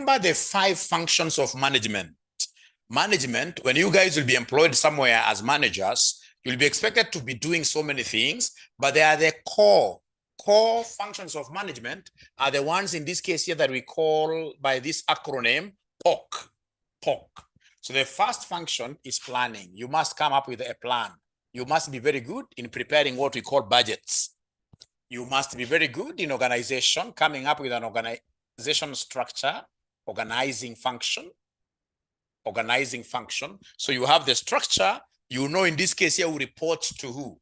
Remember the 5 functions of management. Management, when you guys will be employed somewhere as managers, you'll be expected to be doing so many things, but they are the core functions of management are the ones in this case here that we call by this acronym POC. So the first function is planning. You must come up with a plan. You must be very good in preparing what we call budgets. You must be very good in organization, coming up with an organization structure, organizing function. So you have the structure, you know, in this case here, who reports to who,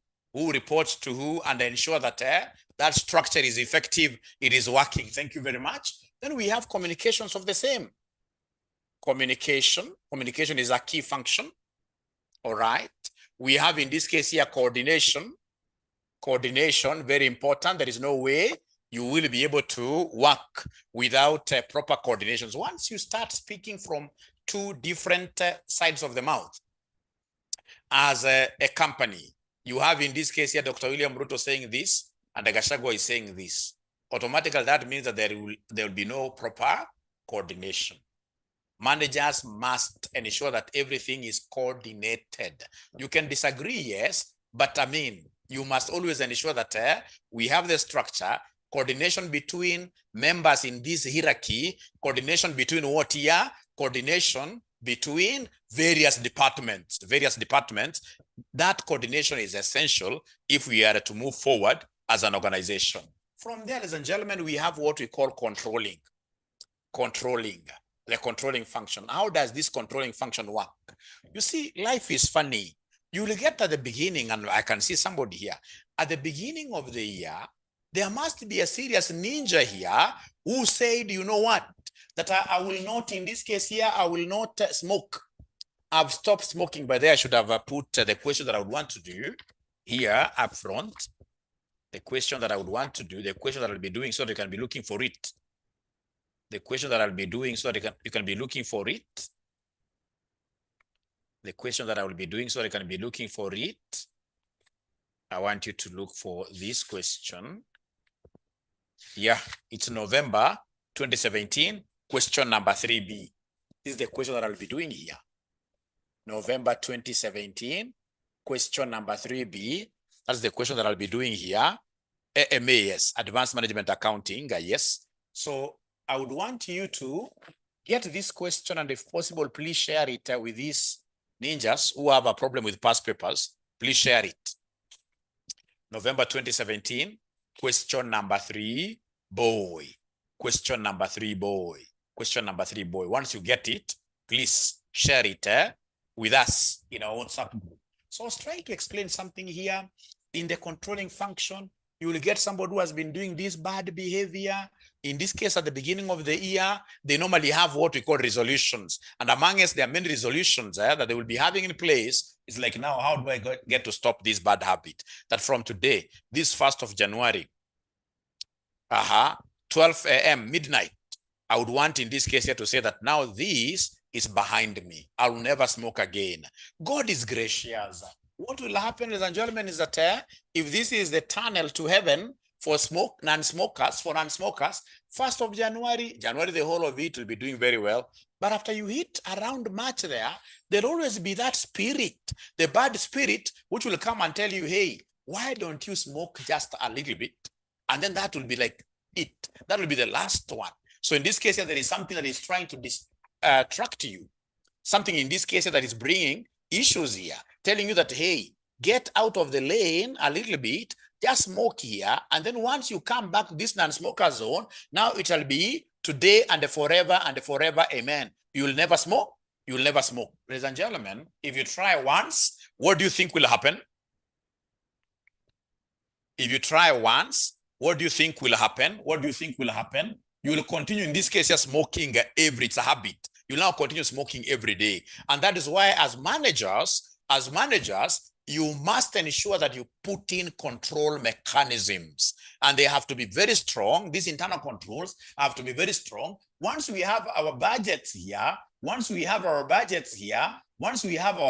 and ensure that that structure is effective, it is working. Thank you very much. Then we have communications of the same. Communication is a key function. All right. We have in this case here coordination, very important. There is no way you will be able to work without proper coordinations. Once you start speaking from 2 different sides of the mouth as a company, you have in this case here Dr. William Ruto saying this and Gachagua is saying this. Automatically, that means that there will be no proper coordination. Managers must ensure that everything is coordinated. You can disagree, yes, but I mean, you must always ensure that we have the structure, coordination between members in this hierarchy, coordination between what here, coordination between various departments. That coordination is essential if we are to move forward as an organization. From there, ladies and gentlemen, we have what we call controlling. The controlling function. How does this controlling function work? You see, life is funny. You will get at the beginning, and I can see somebody here. At the beginning of the year, there must be a serious ninja here who said, you know what, that I will not, in this case here, I will not smoke. I've stopped smoking, but there I should have put the question that I would want to do here up front. The question that I would want to do, the question that I'll be doing so they can be looking for it. The question that I'll be doing so that you can be looking for it. The question that I will be doing so they can be looking for it. I want you to look for this question. Yeah, it's November 2017, question number 3B. This is the question that I'll be doing here. November 2017, question number 3B. That's the question that I'll be doing here. AMA, yes, Advanced Management Accounting, yes. So I would want you to get this question, and if possible, please share it with these ninjas who have a problem with past papers. Please share it. November 2017, question number 3, boy. Question number 3, boy. Question number 3, boy. Once you get it, please share it with us in our WhatsApp group. So I was trying to explain something here. In the controlling function, you will get somebody who has been doing this bad behavior. In this case, at the beginning of the year, they normally have what we call resolutions. And among us, there are many resolutions that they will be having in place. It's like, now, how do I get to stop this bad habit? That from today, this 1st of January, 12 a.m., midnight, I would want in this case here to say that now this is behind me. I'll never smoke again. God is gracious. What will happen, ladies and gentlemen, is that if this is the tunnel to heaven for non-smokers, 1st of January, the whole of it will be doing very well. But after you hit around March there'll always be that spirit, the bad spirit, which will come and tell you, hey, why don't you smoke just a little bit? And then that will be like it. That will be the last one. So in this case, there is something that is trying to distract you. Something in this case that is bringing issues here, telling you that, hey, get out of the lane a little bit, just smoke here. And then once you come back to this non-smoker zone, now it shall be today and forever, amen. You will never smoke. You will never smoke. Ladies and gentlemen, if you try once, what do you think will happen? If you try once, what do you think will happen? What do you think will happen? You will continue, in this case, smoking it's a habit. You'll now continue smoking every day. And that is why as managers, you must ensure that you put in control mechanisms. And they have to be very strong. These internal controls have to be very strong. Once we have our budgets here, once we have our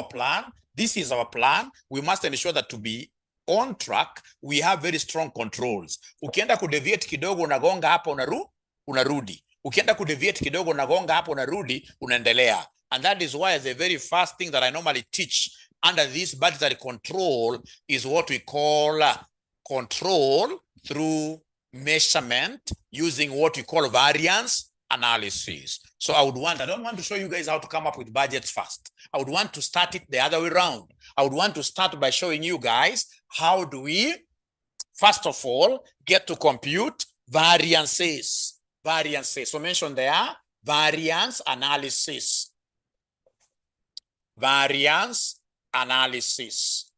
plan, this is our plan, we must ensure that to be on track, we have very strong controls. Ukienda kudeviate kidogo unagonga hapa unarudi. Ukienda kudeviate kidogo unagonga hapo unarudi unaendelea. And that is why the very first thing that I normally teach under this budgetary control is what we call control through measurement using what we call variance analysis. So I don't want to show you guys how to come up with budgets first. I would want to start it the other way around. I would want to start by showing you guys how do we, first of all, get to compute variances. Variances. So mention there, variance analysis. Variance analysis.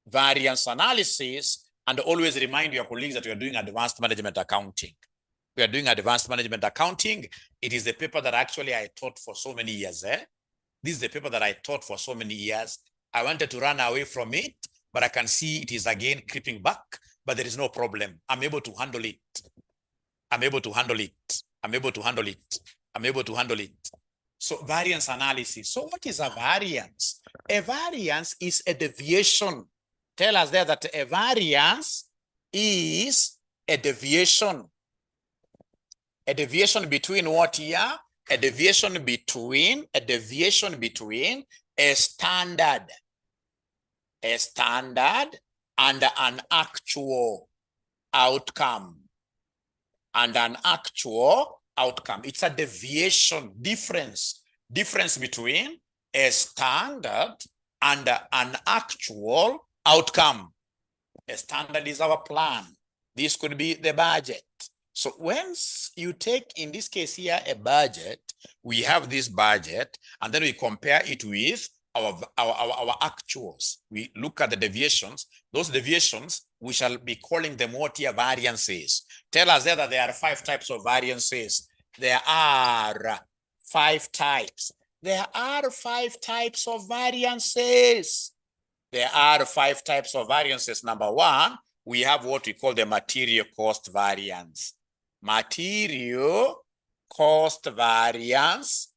Variance analysis. And always remind your colleagues that we are doing advanced management accounting. We are doing advanced management accounting. It is the paper that actually I taught for so many years. This is the paper that I taught for so many years. I wanted to run away from it, but I can see it is again creeping back, but there is no problem. I'm able to handle it. I'm able to handle it. I'm able to handle it. I'm able to handle it. So variance analysis. So what is a variance? A variance is a deviation. Tell us there that a variance is a deviation. A deviation between what here? A deviation between a standard and an actual outcome. And an actual outcome. It's a deviation, difference between a standard and an actual outcome. A standard is our plan. This could be the budget. So once you take, in this case here, a budget, we have this budget, and then we compare it with our actuals. We look at the deviations. Those deviations, we shall be calling them what here? Variances. Tell us there that there are 5 types of variances. There are 5 types. There are 5 types of variances. There are 5 types of variances. Number 1, we have what we call the material cost variance. Material cost variance.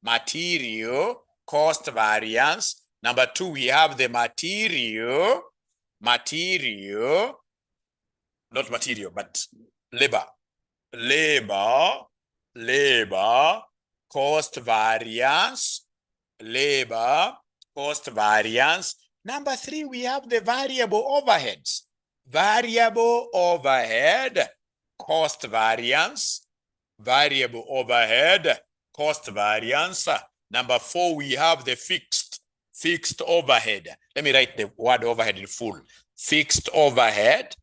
Material cost variance. Number 2, we have the labor cost variance. Labor cost variance. Number 3, we have the variable overheads. Variable overhead cost variance. Variable overhead cost variance. Number 4, we have the fixed overhead. Let me write the word overhead in full. Fixed overhead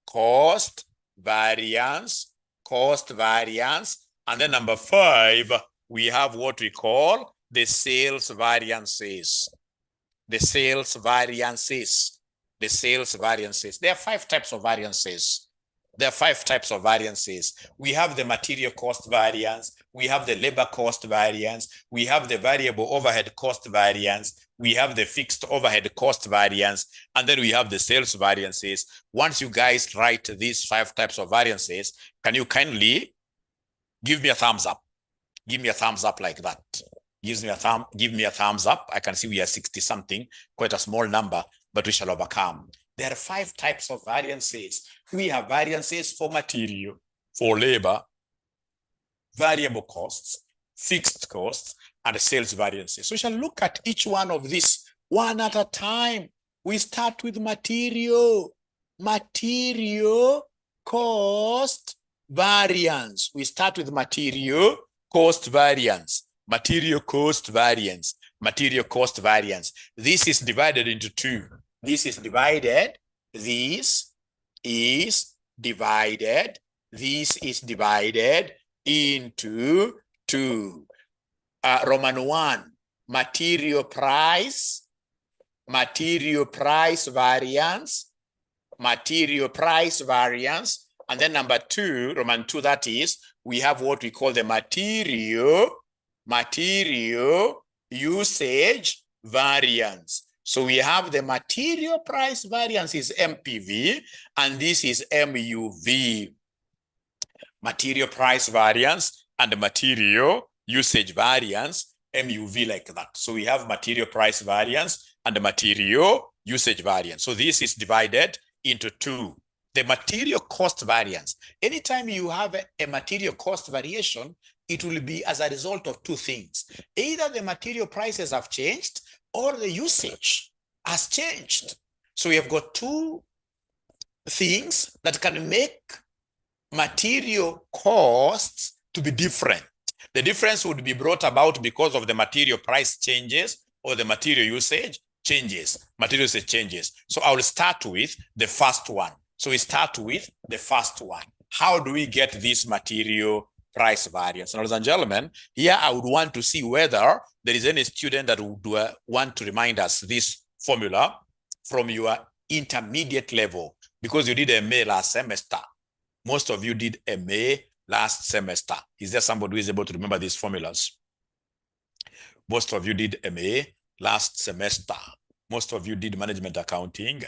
cost variance. And then number 5, we have what we call the sales variances. The sales variances. There are 5 types of variances. We have the material cost variance. We have the labor cost variance. We have the variable overhead cost variance. We have the fixed overhead cost variance. And then we have the sales variances. Once you guys write these 5 types of variances, can you kindly give me a thumbs up? Give me a thumbs up like that. Give me a thumbs up. I can see we are 60 something, quite a small number, but we shall overcome. There are 5 types of variances. We have variances for material, for labor, variable costs, fixed costs, and sales variances. So we shall look at each one of these one at a time. We start with material. Material cost variance. We start with material cost variance. Material cost variance. Material cost variance. This is divided into 2. This is divided into 2. Roman 1, material price variance. And then number 2, Roman 2, that is, we have what we call the material usage variance. So we have the material price variance is MPV, and this is MUV. Material price variance and material usage variance, MUV, like that. So we have material price variance and material usage variance. So this is divided into 2. the material cost variance. Anytime you have a material cost variation, it will be as a result of two things. Either the material prices have changed or the usage has changed. So we have got two things that can make material costs to be different. The difference would be brought about because of the material price changes or the material usage changes, material usage changes. So I will start with the first one. So we start with the first one. How do we get this material price variance? Ladies and gentlemen, here I would want to see whether there is any student that would want to remind us this formula from your intermediate level, because you did a MA last semester. Most of you did a MA last semester. Is there somebody who is able to remember these formulas? Most of you did MA last semester. Most of you did management accounting.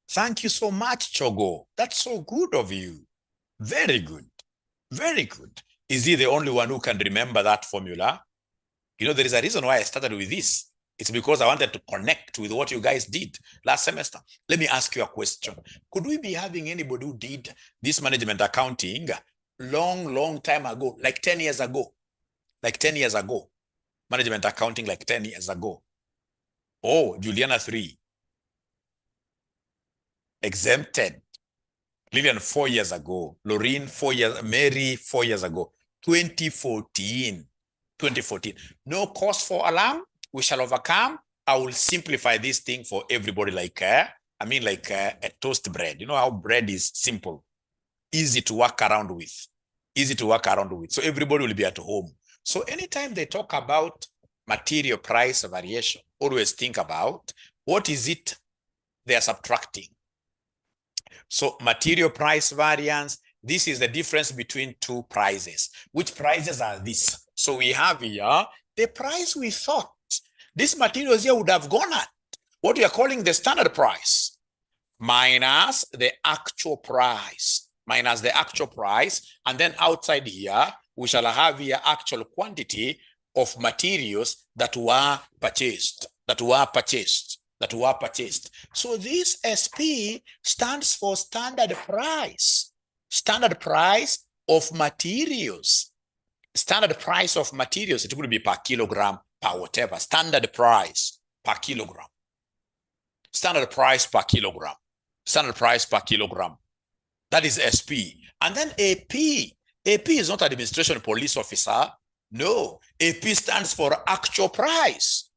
Thank you so much, Chogo. That's so good of you. Very good. Very good. Is he the only one who can remember that formula? You know, there is a reason why I started with this. It's because I wanted to connect with what you guys did last semester. Let me ask you a question. Could we be having anybody who did this management accounting long time ago, like 10 years ago? Like 10 years ago. Management accounting like 10 years ago. Oh, Juliana 3. Exempted. Lillian 4 years ago. Lorraine 4 years. Mary 4 years ago. 2014. 2014. No cause for alarm. We shall overcome. I will simplify this thing for everybody like a toast bread. You know how bread is simple, easy to work around with, easy to work around with. So everybody will be at home. So anytime they talk about material price variation, always think about what is it they are subtracting. So material price variance, this is the difference between two prices. Which prices are these? So we have here the price we thought these materials here would have gone at, what we are calling the standard price, minus the actual price, and then outside here, we shall have here actual quantity of materials that were purchased. So this SP stands for standard price of materials. Standard price of materials, it will be per kilogram, per whatever. Standard price per kilogram. Standard price per kilogram. Standard price per kilogram. That is SP. And then AP. AP is not administration police officer. No. AP stands for actual price.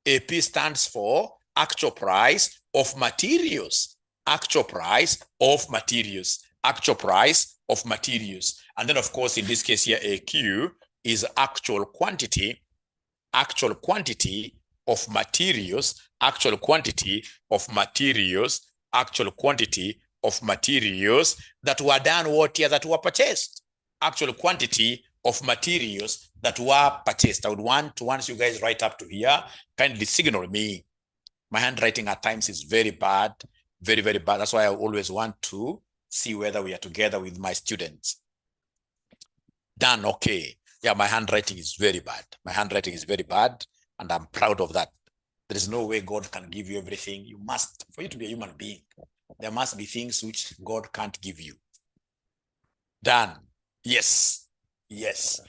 AP stands for actual price of materials. Actual price of materials. Actual price of materials. And then, of course, in this case here, AQ is actual quantity of materials, actual quantity of materials that were done what year, that were purchased. Actual quantity of materials that were purchased. I would want to, once you guys write up to here, kindly signal me. My handwriting at times is very bad, very, very bad. That's why I always want to see whether we are together with my students. Done, okay. Yeah, my handwriting is very bad. My handwriting is very bad, and I'm proud of that. There is no way God can give you everything. You must, for you to be a human being, there must be things which God can't give you. Done. Yes. Yes.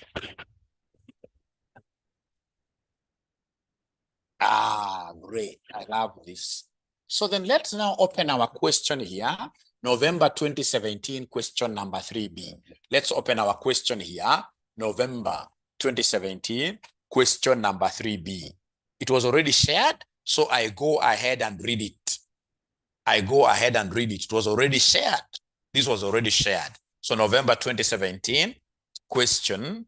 Ah, great. I love this. So then let's now open our question here. November 2017, question number 3B. Let's open our question here. November 2017, question number 3B. It was already shared, so I go ahead and read it. It was already shared. This was already shared. So November 2017, question,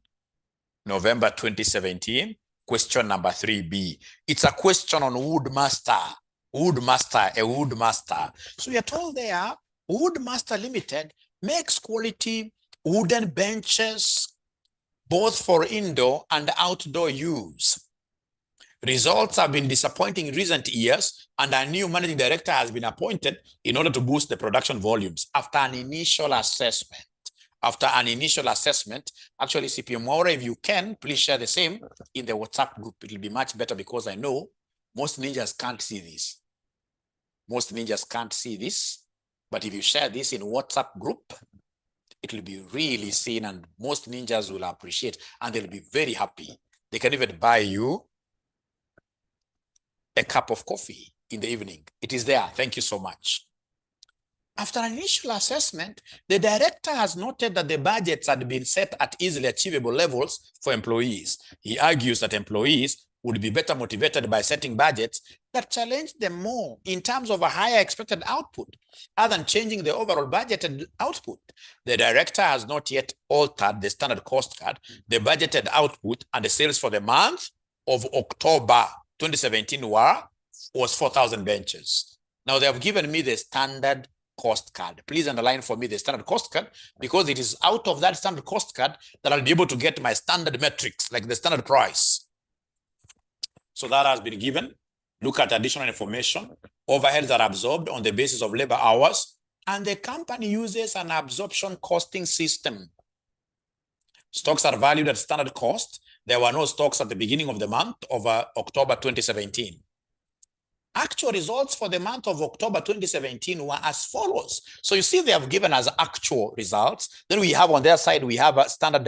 November 2017, question number 3B. It's a question on Woodmaster. A Woodmaster. So you're told there, Woodmaster Limited makes quality wooden benches both for indoor and outdoor use. Results have been disappointing in recent years, and a new managing director has been appointed in order to boost the production volumes after an initial assessment. Actually, CPA Maura, if you can, please share the same in the WhatsApp group. It will be much better, because I know most ninjas can't see this. But if you share this in WhatsApp group, it will be really seen and most ninjas will appreciate and they'll be very happy. They can even buy you a cup of coffee in the evening. It is there. Thank you so much. After an initial assessment, the director has noted that the budgets had been set at easily achievable levels for employees. He argues that employees would be better motivated by setting budgets that challenge them more in terms of a higher expected output, other than changing the overall budgeted output. The director has not yet altered the standard cost card, the budgeted output, and the sales for the month of October 2017 was 4,000 benches. Now they have given me the standard cost card. Please underline for me the standard cost card, because it is out of that standard cost card that I'll be able to get my standard metrics, like the standard price. So that has been given. Look at additional information. Overheads are absorbed on the basis of labor hours, and the company uses an absorption costing system. Stocks are valued at standard cost. There were no stocks at the beginning of the month of October 2017. Actual results for the month of October 2017 were as follows. So you see they have given us actual results. Then we have on their side, we have a standard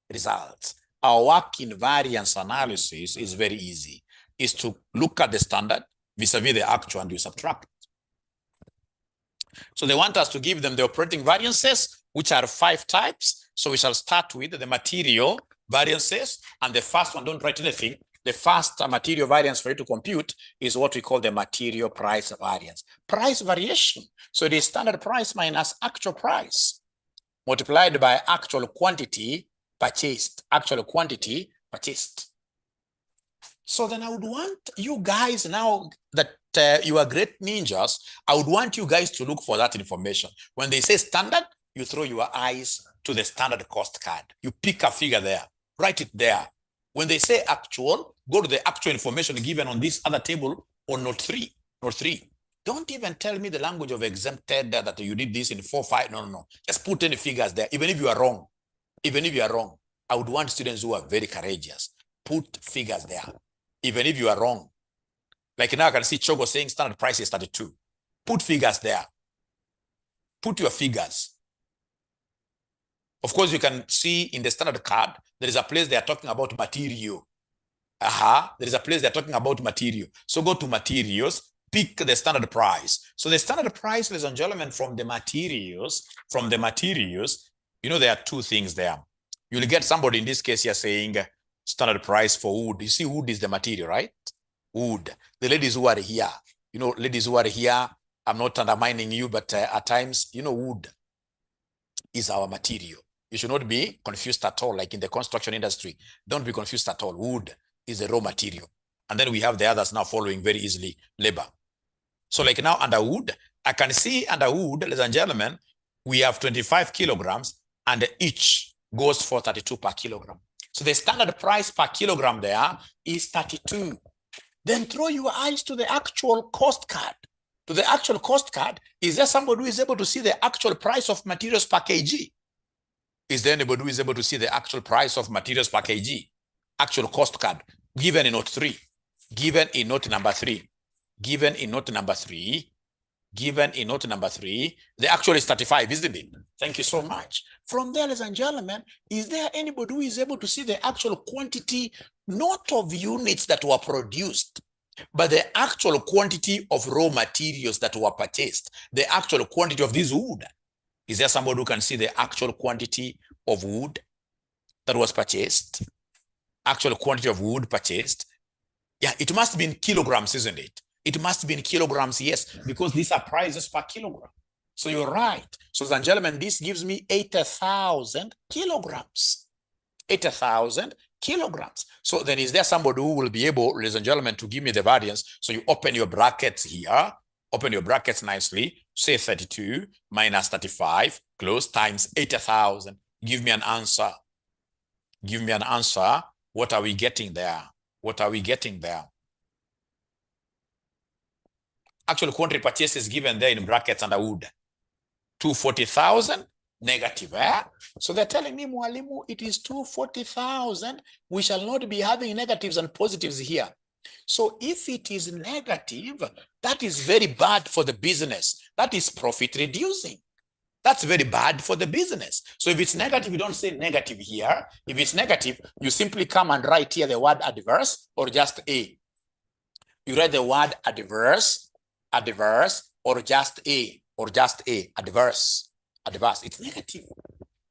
results. Our work in variance analysis is very easy. Is to look at the standard vis-a-vis the actual and you subtract. So they want us to give them the operating variances, which are 5 types. So we shall start with the material variances. And the first one, don't write anything. The first material variance for you to compute is what we call the material price variance. Price variation. So it is standard price minus actual price multiplied by actual quantity purchased. Actual quantity purchased. So then I would want you guys, now that you are great ninjas, I would want you guys to look for that information. When they say standard, you throw your eyes to the standard cost card. You pick a figure there, write it there. When they say actual, go to the actual information given on this other table or note 3. Note 3. Don't even tell me the language of exempted that you did this in 4, 5. No. Just put any figures there, even if you are wrong. Even if you are wrong. I would want students who are very courageous. Put figures there. Even if you are wrong. Like now I can see Chogo saying standard price is 32. Put figures there. Put your figures. Of course, you can see in the standard card, there is a place they are talking about material. There is a place they're talking about material. So go to materials, pick the standard price. So the standard price, ladies and gentlemen, from the materials, you know, there are 2 things there. You'll get somebody in this case here saying, standard price for wood. You see, wood is the material, right? Wood. The ladies who are here, you know, ladies who are here, I'm not undermining you, but at times, you know, wood is our material. You should not be confused at all, like in the construction industry. Don't be confused at all. Wood is the raw material. And then we have the others now following very easily, labor. So like now under wood, I can see under wood, ladies and gentlemen, we have 25 kilograms and each goes for 32 per kilogram. So the standard price per kilogram there is 32. Then throw your eyes to the actual cost card. To the actual cost card, is there somebody who is able to see the actual price of materials per kg? Is there anybody who is able to see the actual price of materials per kg? Actual cost card, given in note 3. Given in note number 3. Given in note number 3. Given in note number 3. The actual is 35, isn't it? Thank you so much. From there, ladies and gentlemen, is there anybody who is able to see the actual quantity, not of units that were produced, but the actual quantity of raw materials that were purchased, the actual quantity of this wood? Is there somebody who can see the actual quantity of wood that was purchased? Actual quantity of wood purchased? Yeah, it must be in kilograms, isn't it? It must be in kilograms, yes, because these are prices per kilogram. So you're right. So, ladies and gentlemen, this gives me 80,000 kilograms. 80,000 kilograms. So then is there somebody who will be able, ladies and gentlemen, to give me the variance? So you open your brackets here. Open your brackets nicely. Say 32 minus 35, close, times 80,000. Give me an answer. Give me an answer. What are we getting there? What are we getting there? Actual quantity purchase is given there in brackets under wood. 240,000 negative. So they're telling me, Mwalimu, it is 240,000. We shall not be having negatives and positives here. So if it is negative, that is very bad for the business. That is profit reducing. That's very bad for the business. So if it's negative, you don't say negative here. If it's negative, you simply come and write here the word adverse or just A. You write the word adverse, or just A, adverse. It's negative.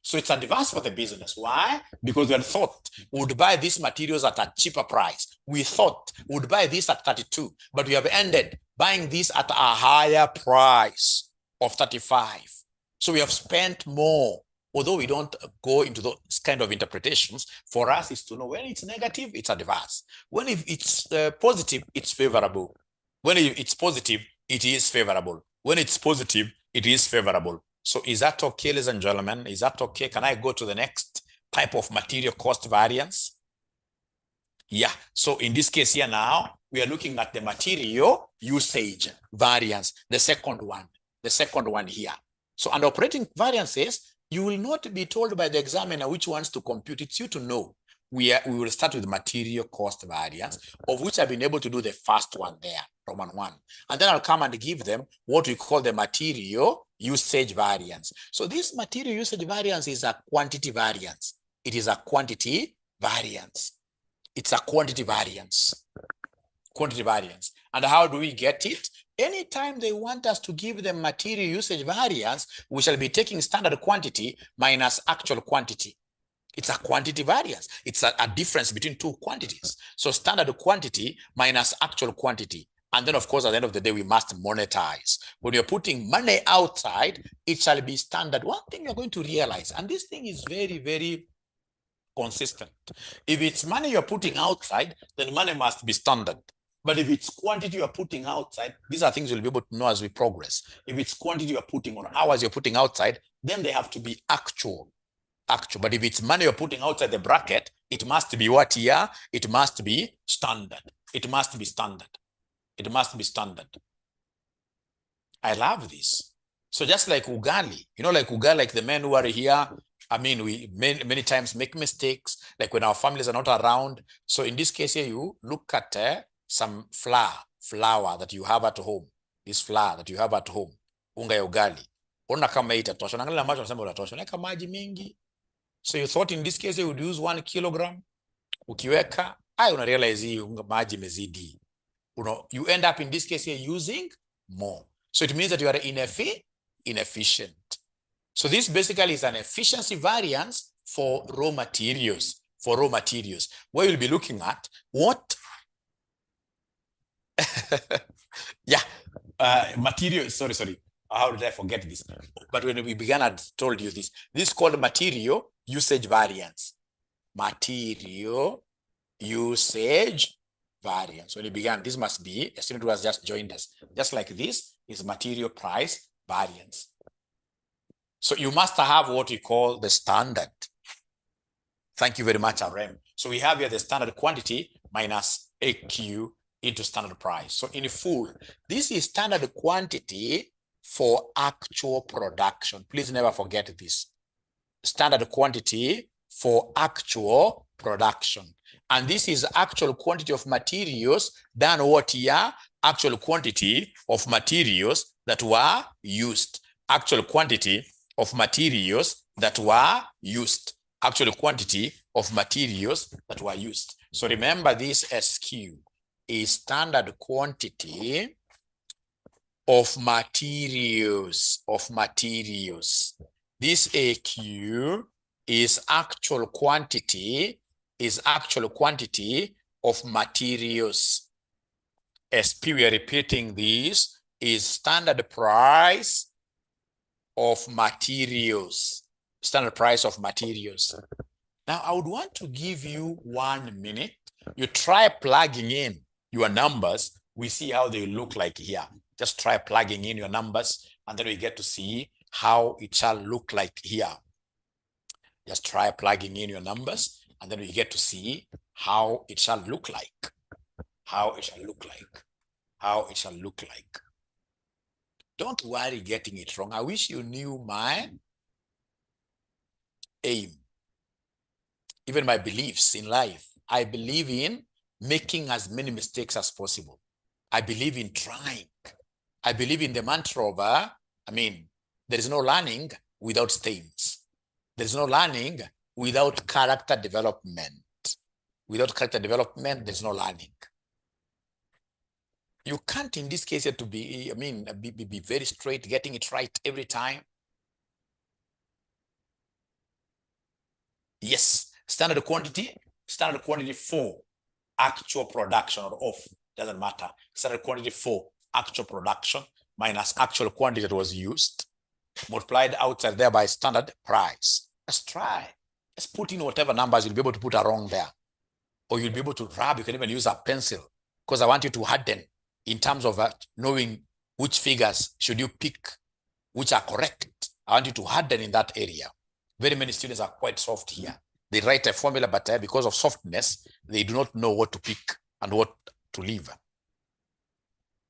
So it's adverse for the business. Why? Because we had thought we would buy these materials at a cheaper price. We thought we would buy this at 32, but we have ended buying this at a higher price of 35. So we have spent more. Although we don't go into those kind of interpretations, for us is to know when it's negative, it's adverse. When it's positive, it's favorable. When it's positive, it is favorable. When it's positive, it is favorable. So is that okay, ladies and gentlemen? Is that okay? Can I go to the next type of material cost variance? Yeah. So in this case here now, we are looking at the material usage variance, the second one here. So under operating variances, you will not be told by the examiner which ones to compute. It's you to know. We will start with material cost variance, of which I've been able to do the first one there, Roman 1. And then I'll come and give them what we call the material usage variance. So this material usage variance is a quantity variance. It is a quantity variance. It's a quantity variance. Quantity variance. And how do we get it? Anytime they want us to give them material usage variance, we shall be taking standard quantity minus actual quantity. It's a quantity variance. It's a difference between two quantities. So standard quantity minus actual quantity. And then, of course, at the end of the day, we must monetize. When you're putting money outside, it shall be standard. One thing you're going to realize, and this thing is very, very consistent. If it's money you're putting outside, then money must be standard. But if it's quantity you're putting outside, these are things you'll be able to know as we progress. If it's quantity you're putting or hours you're putting outside, then they have to be actual. But if it's money you're putting outside the bracket, it must be what here? It must be standard. It must be standard. It must be standard. I love this. So just like ugali, like ugali, like the men who are here, I mean, we many times make mistakes, like when our families are not around. So in this case here, you look at some flour that you have at home. This flour that you have at home, unga ya ugali. Ona kama itatosha. Naangalia maji unasema utatosha. Naweka maji mingi. So you thought in this case you would use 1 kilogram. Ukiweka, una realize hii maji mezidi. You end up in this case here using more. So it means that you are inefficient. So this basically is an efficiency variance for raw materials. Where you'll be looking at what material, sorry. How did I forget this? But when we began, I told you this. This is called material usage variance. Material usage variance. When we began, this must be, a student who has just joined us. Just like this is material price variance. So you must have what we call the standard. Thank you very much, RM. So we have here the standard quantity minus AQ into standard price. So in full, this is standard quantity for actual production. Please never forget this. Standard quantity for actual production. And this is actual quantity of materials than what here? Actual quantity of materials that were used. Actual quantity of materials that were used. Actual quantity of materials that were used. So remember this SQ is standard quantity of materials. This AQ is actual quantity of materials. SP, we are repeating this, is standard price of materials. Standard price of materials. Now, I would want to give you 1 minute. You try plugging in your numbers. We see how they look like here. Just try plugging in your numbers, and then we get to see how it shall look like here. Just try plugging in your numbers, and then we get to see how it shall look like. Don't worry getting it wrong. I wish you knew my aim, even my beliefs in life. I believe in making as many mistakes as possible. I believe in trying. I believe in the mantra of, there is no learning without stains. There is no learning without character development. Without character development, there's no learning. You can't, in this case, to be, be very straight, getting it right every time. Yes, standard quantity for actual production or off, doesn't matter. Standard quantity for actual production minus actual quantity that was used, multiplied outside there by standard price. Let's try. Let's put in whatever numbers you'll be able to put around there. Or you'll be able to rub, you can even use a pencil, because I want you to harden in terms of knowing which figures should you pick, which are correct. I want you to harden in that area. Very many students are quite soft here. They write a formula, but because of softness, they do not know what to pick and what to leave.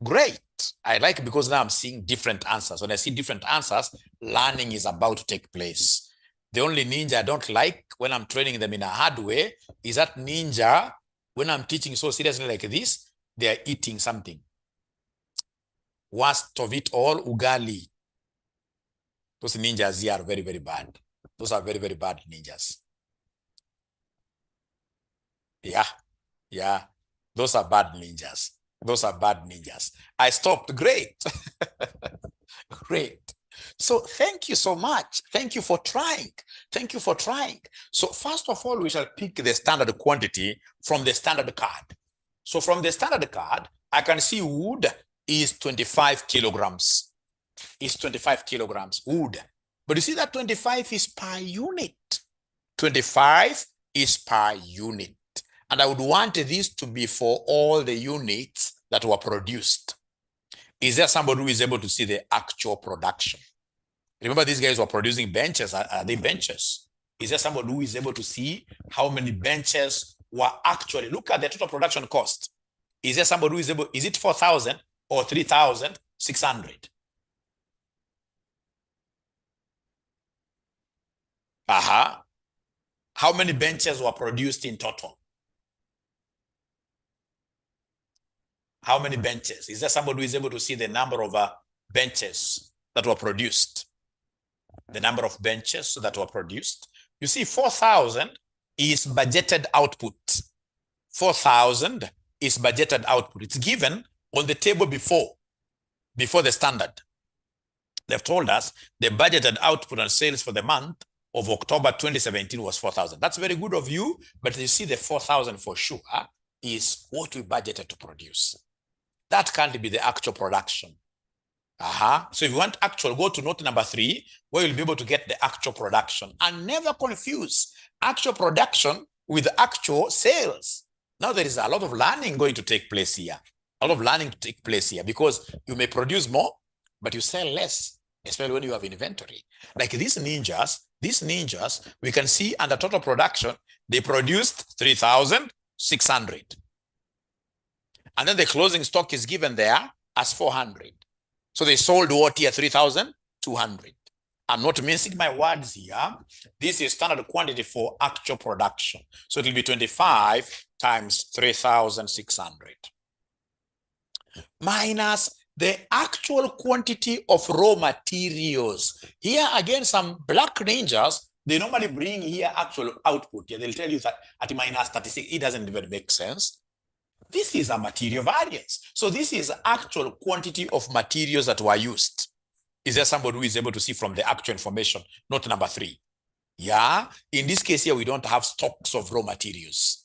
Great. I like it because now I'm seeing different answers. When I see different answers, learning is about to take place. The only ninja I don't like when I'm training them in a hard way is that ninja, when I'm teaching so seriously like this, they are eating something. Worst of it all, ugali. Those ninjas here are very, very bad. Those are very, very bad ninjas. Yeah. Those are bad ninjas. Those are bad ninjas. I stopped. Great. Great. So thank you so much. Thank you for trying. Thank you for trying. So first of all, we shall pick the standard quantity from the standard card. So from the standard card, I can see wood is 25 kilograms. Is 25 kilograms wood. But you see that 25 is per unit. 25 is per unit. And I would want this to be for all the units that were produced. Is there somebody who is able to see the actual production? Remember, these guys were producing benches. Are they benches? Is there somebody who is able to see how many benches were actually? Look at the total production cost. Is there somebody who is able? Is it 4,000 or 3,600? How many benches were produced in total? How many benches? Is there somebody who is able to see the number of benches that were produced? The number of benches that were produced. You see, 4,000 is budgeted output. 4,000 is budgeted output. It's given on the table before the standard. They've told us the budgeted output and sales for the month of October 2017 was 4,000. That's very good of you, but you see the 4,000 for sure is what we budgeted to produce. That can't be the actual production. So if you want actual, go to note number 3, where you'll be able to get the actual production. And never confuse actual production with actual sales. Now there is a lot of learning going to take place here. A lot of learning to take place here, because you may produce more, but you sell less, especially when you have inventory. Like these ninjas, we can see under total production, they produced 3,600. And then the closing stock is given there as 400. So they sold what here? 3,200. I'm not mincing my words here. This is standard quantity for actual production. So it will be 25 times 3,600. Minus the actual quantity of raw materials. Here again, some black ninjas, they normally bring here actual output. They'll tell you that at minus 36, it doesn't even make sense. This is a material variance. So this is actual quantity of materials that were used. Is there somebody who is able to see from the actual information? Note number 3. Yeah, in this case here, we don't have stocks of raw materials.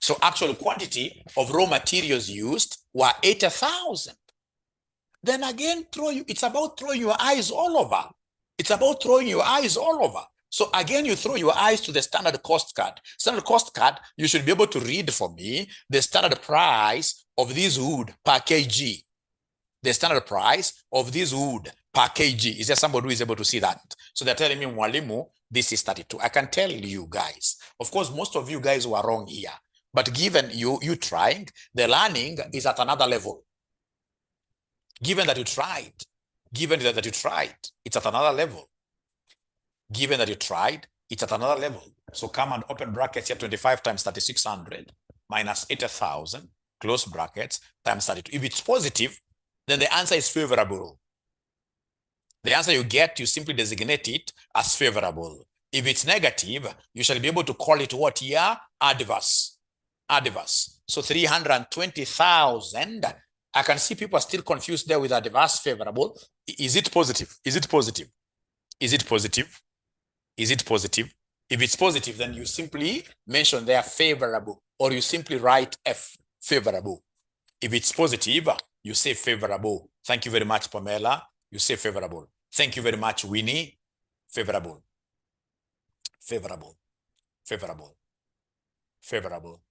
So actual quantity of raw materials used were 80,000. Then again, it's about throwing your eyes all over. It's about throwing your eyes all over. So again, you throw your eyes to the standard cost card. Standard cost card, you should be able to read for me the standard price of this wood per kg. The standard price of this wood per kg. Is there somebody who is able to see that? So they're telling me, Mwalimu, this is 32. I can tell you guys. Of course, most of you guys were wrong here. But given you trying, the learning is at another level. Given that you tried, it's at another level. Given that you tried, it's at another level. So come and open brackets here, 25 times 3,600. minus 80,000, close brackets, times 32. If it's positive, then the answer is favorable. The answer you get, you simply designate it as favorable. If it's negative, you shall be able to call it what here? Adverse. Adverse. So 320,000. I can see people are still confused there with adverse, favorable. Is it positive? Is it positive? Is it positive? Is it positive? If it's positive, then you simply mention there favorable, or you simply write F, favorable. If it's positive, you say favorable. Thank you very much, Pamela. You say favorable. Thank you very much, Winnie. Favorable. Favorable. Favorable. Favorable.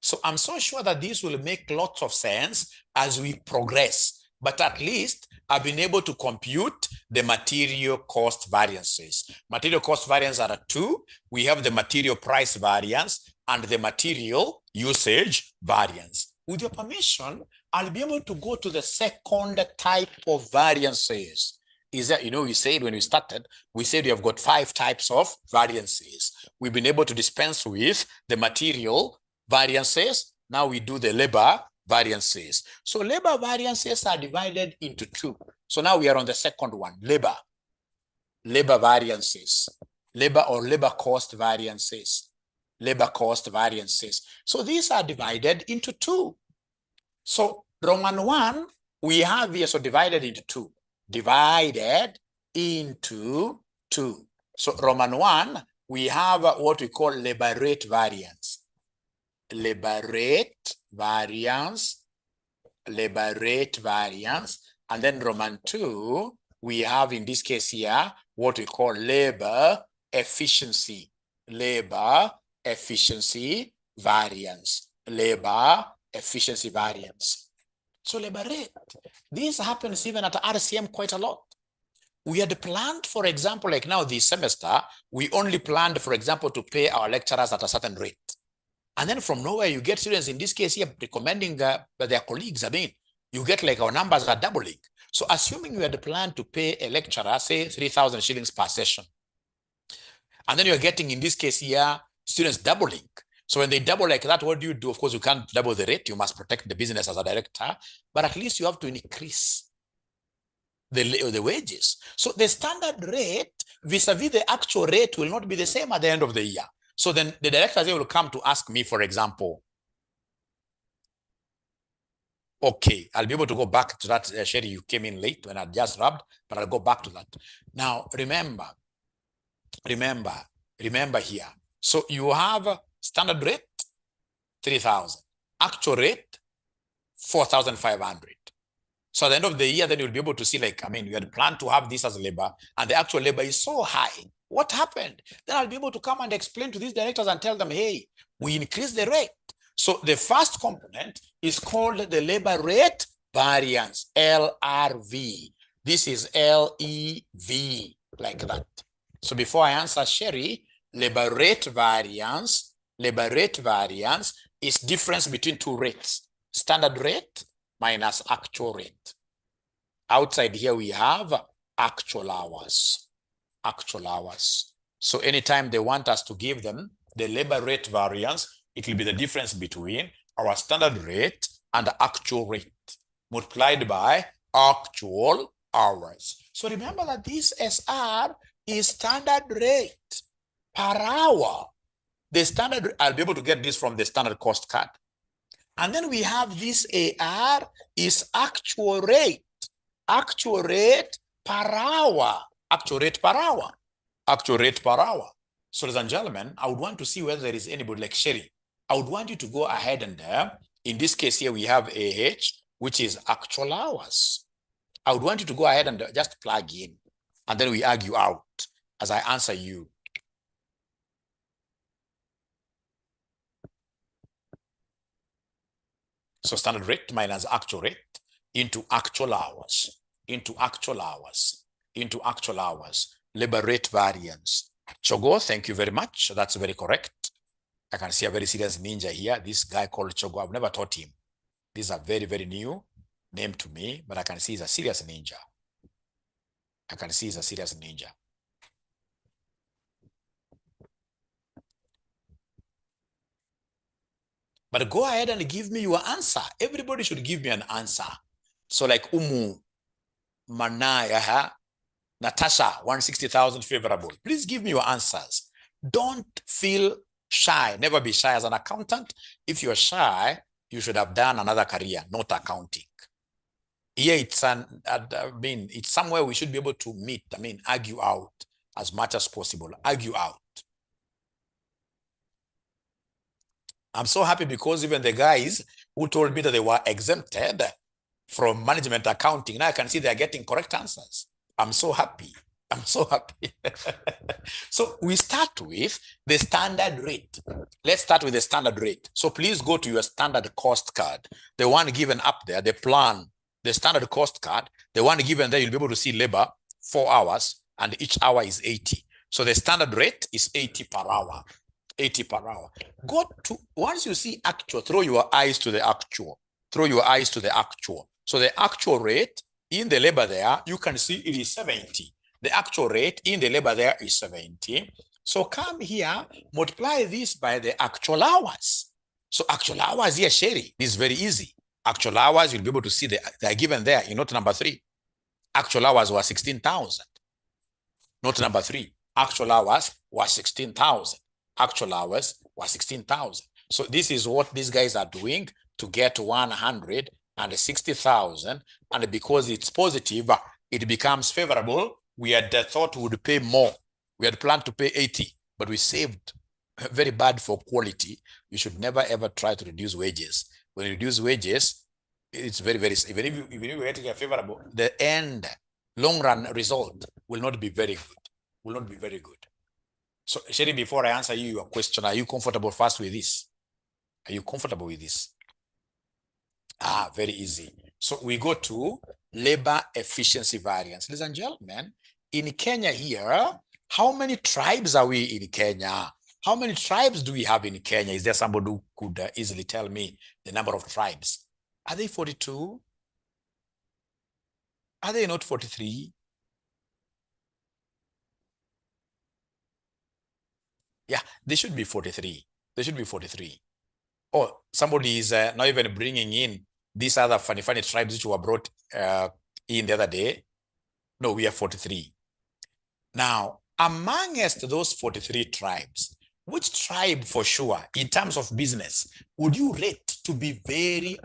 So I'm so sure that this will make lots of sense as we progress. But at least I've been able to compute the material cost variances. Material cost variance are two. We have the material price variance and the material usage variance. With your permission, I'll be able to go to the second type of variances. Is that, we said when we started, we said we have got 5 types of variances. We've been able to dispense with the material variances. Now we do the labor variances. So labor variances are divided into 2. So now we are on the second one, labor. Labor variances. Labor or labor cost variances. Labor cost variances. So these are divided into 2. So Roman 1, we have here, so divided into 2. Divided into 2. So Roman 1, we have what we call labor rate variance. Labor rate variance, labor rate variance. And then Roman 2, we have in this case here, what we call labor efficiency. Labor efficiency variance. Labor efficiency variance. So labor rate. This happens even at RCM quite a lot. We had planned, for example, like now this semester, we only planned, for example, to pay our lecturers at a certain rate. And then from nowhere, you get students, in this case here, recommending their colleagues. I mean, you get like our numbers are doubling. So assuming you had planned to pay a lecturer, say 3,000 shillings per session, and then you're getting, in this case here, students doubling. So when they double like that, what do you do? Of course, you can't double the rate. You must protect the business as a director, but at least you have to increase the wages. So the standard rate vis-a-vis the actual rate will not be the same at the end of the year. So then the directors will come to ask me, for example, okay, I'll be able to go back to that. Sherry, you came in late when I just rubbed, but I'll go back to that. Now, remember here. So you have standard rate, 3,000. Actual rate, 4,500. So at the end of the year, then you'll be able to see, like, I mean, you had planned to have this as labor, and the actual labor is so high. What happened? Then I'll be able to come and explain to these directors and tell them, hey, we increased the rate. So the first component is called the labor rate variance, LRV. This is LEV, like that. So before I answer Sherry, labor rate variance is difference between 2 rates, standard rate minus actual rate. Outside here, we have actual hours. Actual hours. So anytime they want us to give them the labor rate variance, it will be the difference between our standard rate and the actual rate multiplied by actual hours. So remember that this SR is standard rate per hour. The standard, I'll be able to get this from the standard cost card. And then we have this AR is actual rate per hour. Actual rate per hour. Actual rate per hour. So, ladies and gentlemen, I would want to see whether there is anybody like Sherry. I would want you to go ahead and in this case here, we have AH, which is actual hours. I would want you to go ahead and just plug in, and then we argue out as I answer you. So standard rate minus actual rate into actual hours, into actual hours, into actual hours. Labor rate variance. Chogo, thank you very much. That's very correct. I can see a very serious ninja here. This guy called Chogo, I've never taught him. This is a very, very new name to me, but I can see he's a serious ninja. I can see he's a serious ninja. But go ahead and give me your answer. Everybody should give me an answer. So like Manaya, Natasha, 160,000 favorable. Please give me your answers. Don't feel shy. Never be shy as an accountant. If you're shy, you should have done another career, not accounting. Here it's it's somewhere we should be able to meet. Argue out as much as possible. Argue out. I'm so happy because even the guys who told me that they were exempted from management accounting, now I can see they're getting correct answers. I'm so happy. I'm so happy. So we start with the standard rate. Let's start with the standard rate. So please go to your standard cost card. The one given up there, the plan, the standard cost card, the one given there, you'll be able to see labor, 4 hours, and each hour is 80. So the standard rate is 80 per hour. 80 per hour. Go to, once you see actual, throw your eyes to the actual. Throw your eyes to the actual. So the actual rate in the labor there, you can see it is 70. The actual rate in the labor there is 70. So come here, multiply this by the actual hours. So actual hours here, Sherry, this is very easy. Actual hours, you'll be able to see they're given there in note number 3. Actual hours were 16,000. Note number 3, actual hours were 16,000. Actual hours were 16,000. So this is what these guys are doing to get 160,000. And because it's positive, it becomes favorable. We had thought we would pay more. We had planned to pay 80, but we saved. Very bad for quality. You should never ever try to reduce wages. When you reduce wages, it's very, very, even if you're getting a favorable, the end long run result will not be very good. Will not be very good. So, Sherry, before I answer you your question, are you comfortable first with this? Are you comfortable with this? Very easy. So we go to labor efficiency variance. Ladies and gentlemen, in Kenya here, how many tribes are we in Kenya? How many tribes do we have in Kenya? Is there somebody who could easily tell me the number of tribes? Are they 42? Are they not 43? Yeah, they should be 43. They should be 43. Oh, somebody is not even bringing in these other funny tribes which were brought in the other day. No, we are 43. Now, amongst those 43 tribes, which tribe for sure, in terms of business, would you rate to be very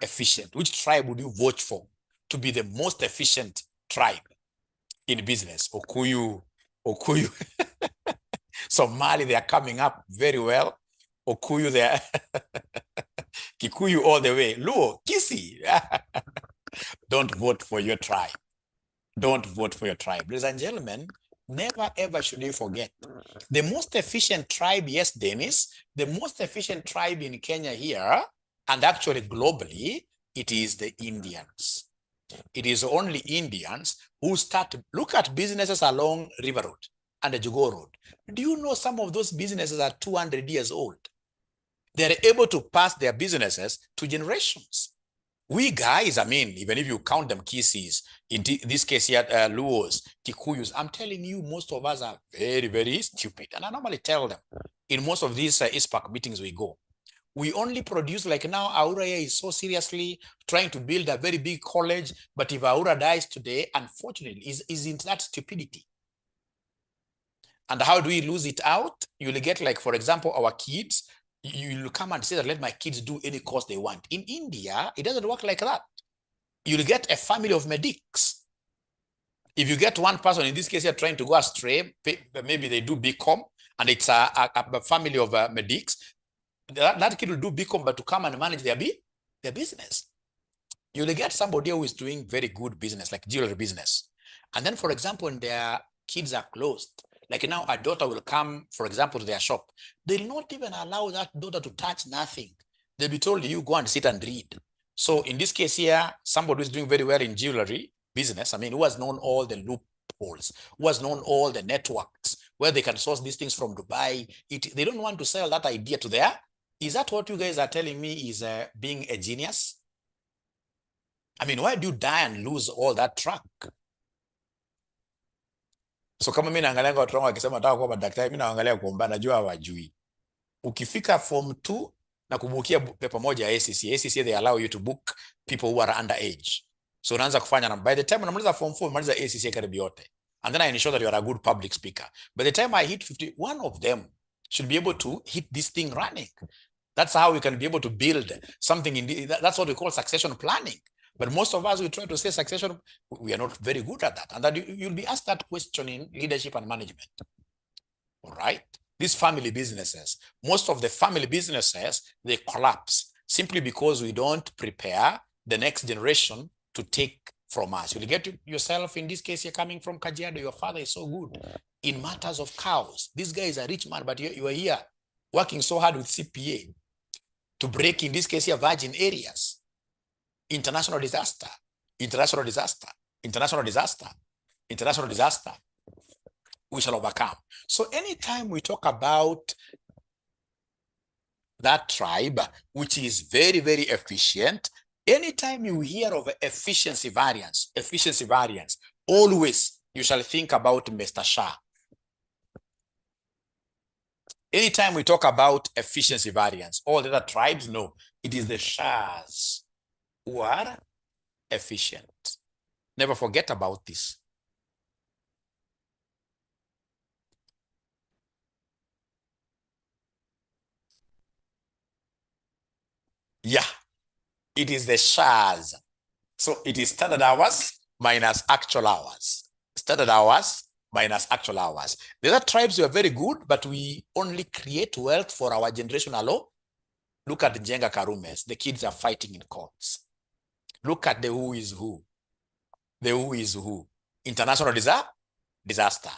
efficient? Which tribe would you vote for to be the most efficient tribe in business? Okuyu. Somali, they are coming up very well. Okuyu, they are Kikuyu all the way. Luo, Kisi. Don't vote for your tribe. Don't vote for your tribe. Ladies and gentlemen, never ever should you forget. The most efficient tribe, yes, Dennis, the most efficient tribe in Kenya here, and actually globally, it is the Indians. It is only Indians who look at businesses along River Road and the Jugo Road. Do you know some of those businesses are 200 years old? They're able to pass their businesses to generations. We guys, even if you count them Kisis, in this case here, Luos, Kikuyus, I'm telling you, most of us are very stupid. And I normally tell them, in most of these ISPAC meetings we go, we only produce, like now, Aura is so seriously trying to build a very big college, but if Aura dies today, unfortunately, is in that stupidity. And how do we lose it out? You'll get, like, for example, our kids, you'll come and say that let my kids do any course they want. In India, it doesn't work like that. You'll get a family of medics. If you get one person, in this case, you're trying to go astray, maybe they do BCom, and it's a family of medics, that kid will do BCom, but to come and manage their business. You'll get somebody who is doing very good business, like jewelry business. And then, for example, when their kids are closed, like now a daughter will come, for example, to their shop. They'll not even allow that daughter to touch nothing. They'll be told, you go and sit and read. So in this case here, somebody who's doing very well in jewelry business, who has known all the loopholes, who has known all the networks, where they can source these things from Dubai. They don't want to sell that idea to there. Is that what you guys are telling me is being a genius? Why do you die and lose all that track? So kama mimi naangalia watu wangu wakisema nataka kuwa daktari, mimi naangalia kwamba najua hawajui. Ukifika form 2 na kubukia pepa moja ya ACCA. ACCA they allow you to book people who are underage. So unaanza kufanya na by the time unamaliza form 4 unamaliza ACCA karibu yote. And then I ensure that you are a good public speaker. By the time I hit 50, one of them should be able to hit this thing running. That's how we can be able to build something that's what we call succession planning. But most of us, we try to say succession, we are not very good at that. And that you'll be asked that question in leadership and management. All right? These family businesses, most of the family businesses, they collapse simply because we don't prepare the next generation to take from us. You'll get yourself, in this case, you're coming from Kajiado, your father is so good in matters of cows. This guy is a rich man, but you are here working so hard with CPA to break, in this case, here, virgin areas. International disaster, international disaster, international disaster, international disaster. We shall overcome. So anytime we talk about that tribe, which is very, very efficient, anytime you hear of efficiency variance, always you shall think about Mr. Shah. Anytime we talk about efficiency variance, all the other tribes, no, it is the Shahs who are efficient. Never forget about this. Yeah, it is the Shahs. So it is standard hours minus actual hours. Standard hours minus actual hours. The other tribes were very good, but we only create wealth for our generation alone. Look at the Jenga Karumes. The kids are fighting in courts. Look at the who is who. The who is who. International disaster.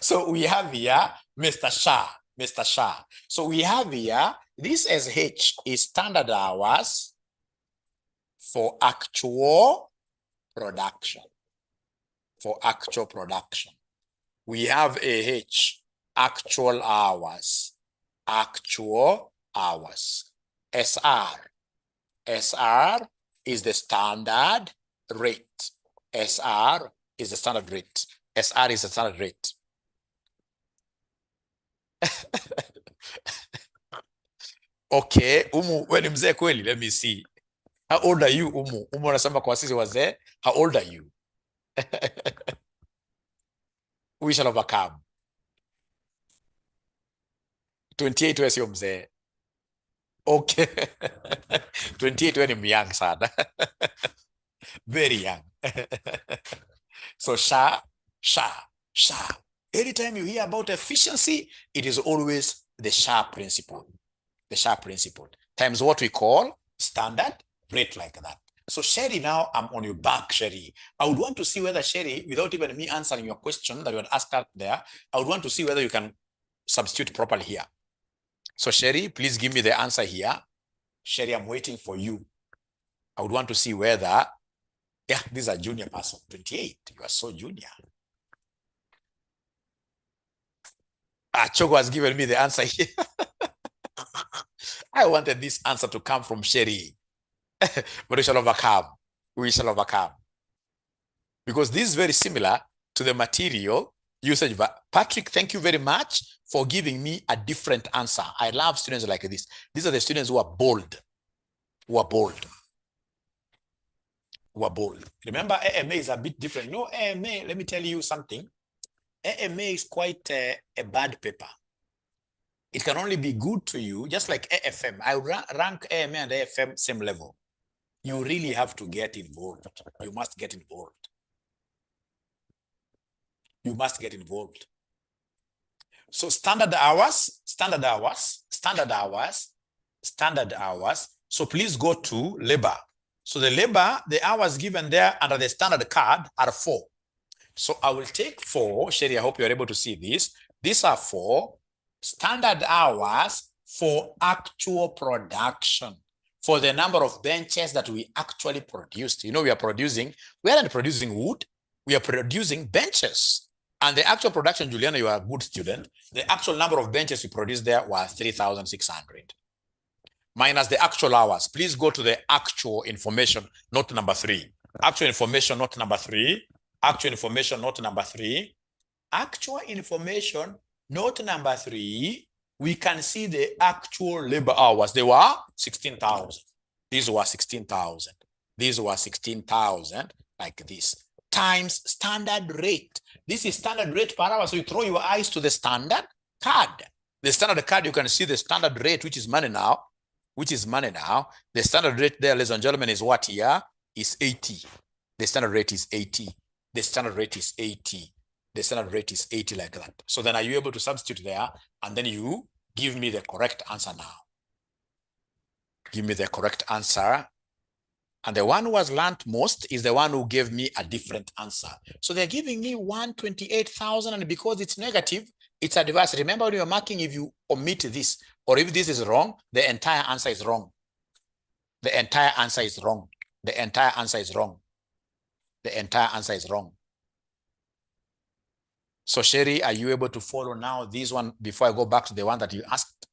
So we have here Mr. Shah. Mr. Shah. So we have here, this SH is standard hours for actual production. For actual production. We have AH, actual hours. Actual hours. SR. SR is the standard rate. SR is the standard rate. SR is the standard rate. Okay, Umu, wewe ni mzee kweli? Let me see. How old are you, Umu? Umu anasema kwa sisi wazee. How old are you? We shall overcome. 28 wewe sio mzee. Okay. 28 wewe ni young sana. Very young. So Shah. Anytime you hear about efficiency, it is always the Shah principle. The Shah principle times what we call standard rate, like that. So Sherry, now I'm on your back, Sherry. I would want to see whether Sherry, without even me answering your question that you had asked out there, I would want to see whether you can substitute properly here. So Sherry, please give me the answer here. Sherry, I'm waiting for you. I would want to see whether, yeah, this is a junior person, 28. You are so junior. Chogo has given me the answer here. I wanted this answer to come from Sherry. But we shall overcome. We shall overcome. Because this is very similar to the material usage. But Patrick, thank you very much for giving me a different answer. I love students like this. These are the students who are bold. Who are bold. Who are bold. Remember, AMA is a bit different. No, AMA, let me tell you something. AMA is quite a bad paper. It can only be good to you, just like AFM. I rank AMA and AFM same level. You really have to get involved. You must get involved. You must get involved. So standard hours. So please go to labor. So the labor, the hours given there under the standard card are 4. So I will take 4. Sherry, I hope you're able to see this. These are 4 standard hours for actual production, for the number of benches that we actually produced. You know, we aren't producing wood, we are producing benches. And the actual production, Juliana, you are a good student. The actual number of benches we produced there was 3,600. Minus the actual hours. Please go to the actual information, not number 3. Actual information, not number 3. Actual information, not number 3. Actual information, note number 3, we can see the actual labor hours. They were 16,000. These were 16,000. These were 16,000, like this, times standard rate. This is standard rate per hour. So you throw your eyes to the standard card. The standard card, you can see the standard rate, which is money now, The standard rate there, ladies and gentlemen, is what here? Is 80. The standard rate is 80. The standard rate is 80. The standard rate is 80, like that. So then are you able to substitute there? And then you give me the correct answer now. Give me the correct answer. And the one who has learned most is the one who gave me a different answer. So they're giving me 128,000, and because it's negative, it's adverse. Remember, when you're marking, if you omit this, or if this is wrong, the entire answer is wrong. The entire answer is wrong. The entire answer is wrong. The entire answer is wrong. So Sherry, are you able to follow now this one before I go back to the one that you asked?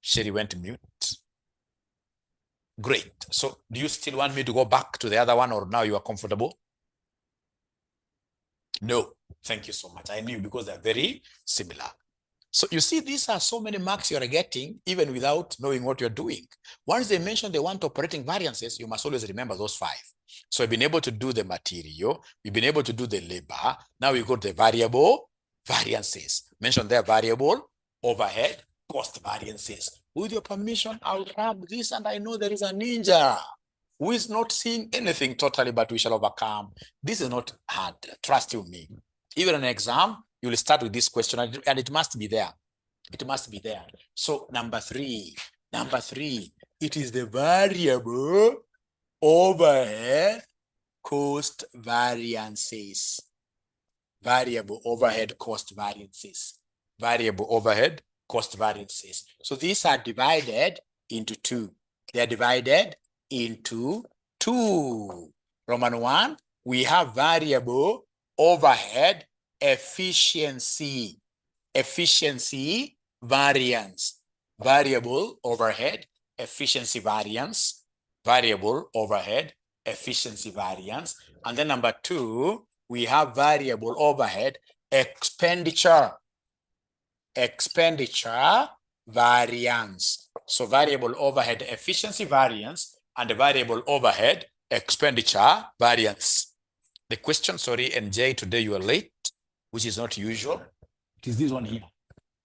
Sherry went mute. Great. So do you still want me to go back to the other one, or now you are comfortable? No. Thank you so much. I knew, because they're very similar. So you see, these are so many marks you are getting even without knowing what you're doing. Once they mention they want operating variances, you must always remember those 5. So we've been able to do the material, we've been able to do the labor. Now we got the variable variances. Mention their variable overhead cost variances. With your permission, I'll grab this, and I know there is a ninja who is not seeing anything totally, but we shall overcome. This is not hard. Trust you me. Even an exam, you will start with this question, and it must be there. It must be there. So number 3, it is the variable overhead cost variances. Variable overhead cost variances. Variable overhead cost variances. So these are divided into 2. They are divided into 2. Roman 1, we have variable overhead efficiency. Efficiency variance. Variable overhead efficiency variance. Variable overhead efficiency variance. And then number 2, we have variable overhead expenditure. Expenditure variance. So variable overhead efficiency variance and the variable overhead expenditure variance. The question, sorry, NJ, today you are late, which is not usual. It is this one here.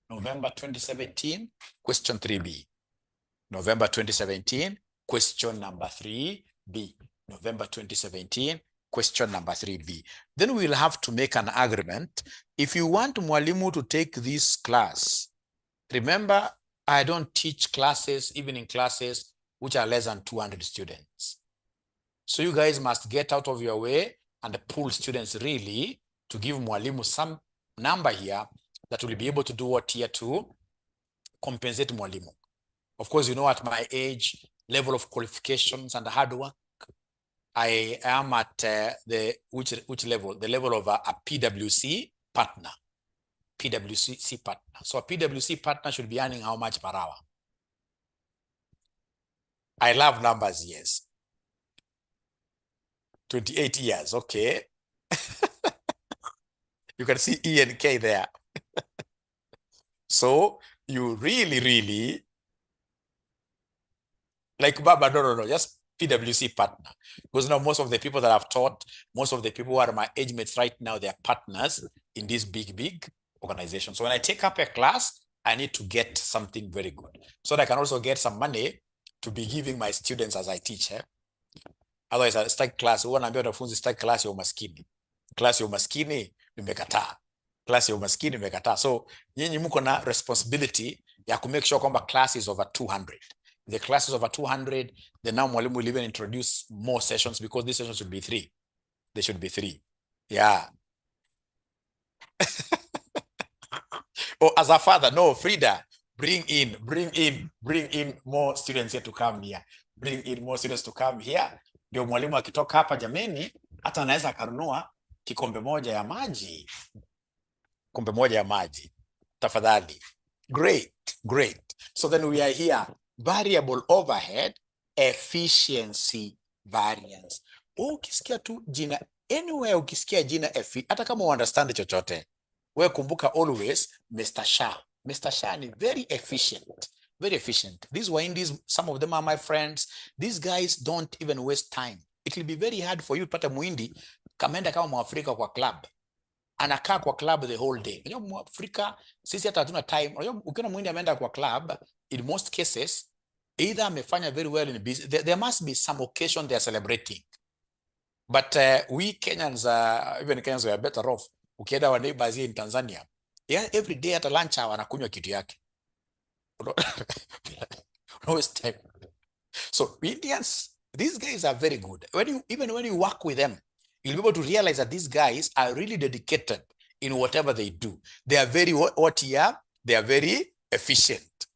November 2017, question 3B. November 2017, question number 3B. November 2017, question number 3B. Then we'll have to make an agreement. If you want Mwalimu to take this class, remember, I don't teach classes, even in classes which are less than 200 students. So you guys must get out of your way and pull students really to give Mwalimu some number here that will be able to do what here to compensate Mwalimu. Of course, you know, at my age, level of qualifications and hard work, I am at which level? The level of a PwC partner. PwC partner. So a PwC partner should be earning how much per hour? I love numbers, yes. 28 years, okay. You can see E and K there. So you really, like Baba, no, just PwC partner. Because now most of the people that I've taught, most of the people who are my age mates right now, they are partners in this big organization. So when I take up a class, I need to get something very good. So that I can also get some money to be giving my students as I teach. Otherwise, I start class. Start class ya umaskini. Class ya umaskini nimekataa. Class ya umaskini nimekataa. So nyinyi mko na responsibility ya ku make sure kwamba class is over 200. The class is over 200. Then now Mwalimu will even introduce more sessions, because these sessions should be 3. They should be 3. Yeah. Oh, as a father, no, Frida, bring in more students here to come here. Bring in more students to come here. Ndio Mwalimu akitoka hapa, jameni, hata anaweza akarunua kikombe moja ya maji. Kombe moja ya maji. Tafadhali. Great. So then we are here. Variable overhead efficiency variance. Ukisikia tu jina, anywhere ukisikia jina hata kama understand chochote, We kumbuka always Mr. Shah. Mr. Shah is very efficient. Very efficient. These Wahindis, some of them are my friends. These guys don't even waste time. It will be very hard for you to pata muhindi kamenda kama Mwafrika kwa club. Anakaa kwa club the whole day. Unajua Mwafrika sisi hata hatuna time. Unajua ukiona muhindi ameenda kwa club, in most cases either amefanya very well in business. There must be some occasion they are celebrating. But we Kenyans, even Kenyans, we are better off. Ukienda wa neighbors here in Tanzania, yeah, every day at a lunch hour anakunywa kitu yake. No waste time. So Indians, these guys are very good. Even when you work with them, you'll be able to realize that these guys are really dedicated in whatever they do. They are very they are very efficient.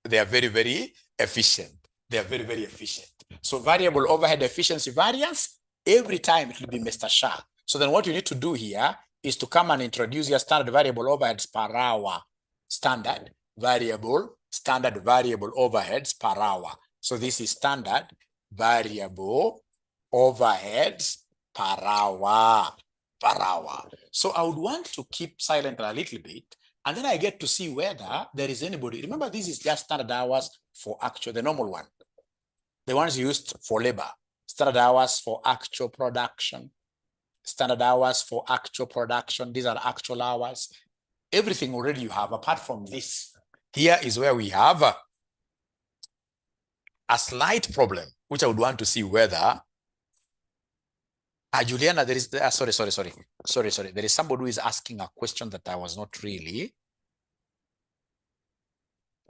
They are very, very efficient. They are very, very efficient. So variable overhead efficiency variance, every time it will be Mr. Shah. So then what you need to do here is to come and introduce your standard variable overheads per hour. Standard variable overheads per hour. So this is standard variable overheads per hour. So I would want to keep silent a little bit, and then I get to see whether there is anybody. Remember, this is just standard hours for actual, the normal one. The ones used for labor. Standard hours for actual production. Standard hours for actual production. These are actual hours. Everything already you have, apart from this. Here is where we have a slight problem, which I would want to see whether Juliana, there is, sorry. There is somebody who is asking a question that I was not really.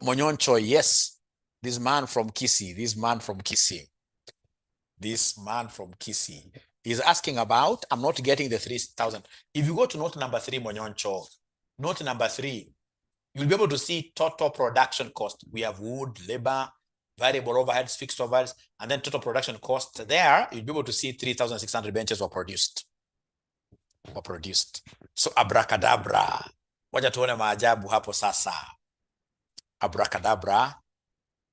Monyoncho, yes. This man from Kisii is asking about, I'm not getting the 3,000. If you go to note number 3, Monyoncho, note number 3, you'll be able to see total production cost. We have wood, labor, variable overheads, fixed overheads, and then total production cost. There, you'll be able to see 3,600 benches were produced. So abracadabra. Wacha tuone maajabu hapo sasa. Abracadabra.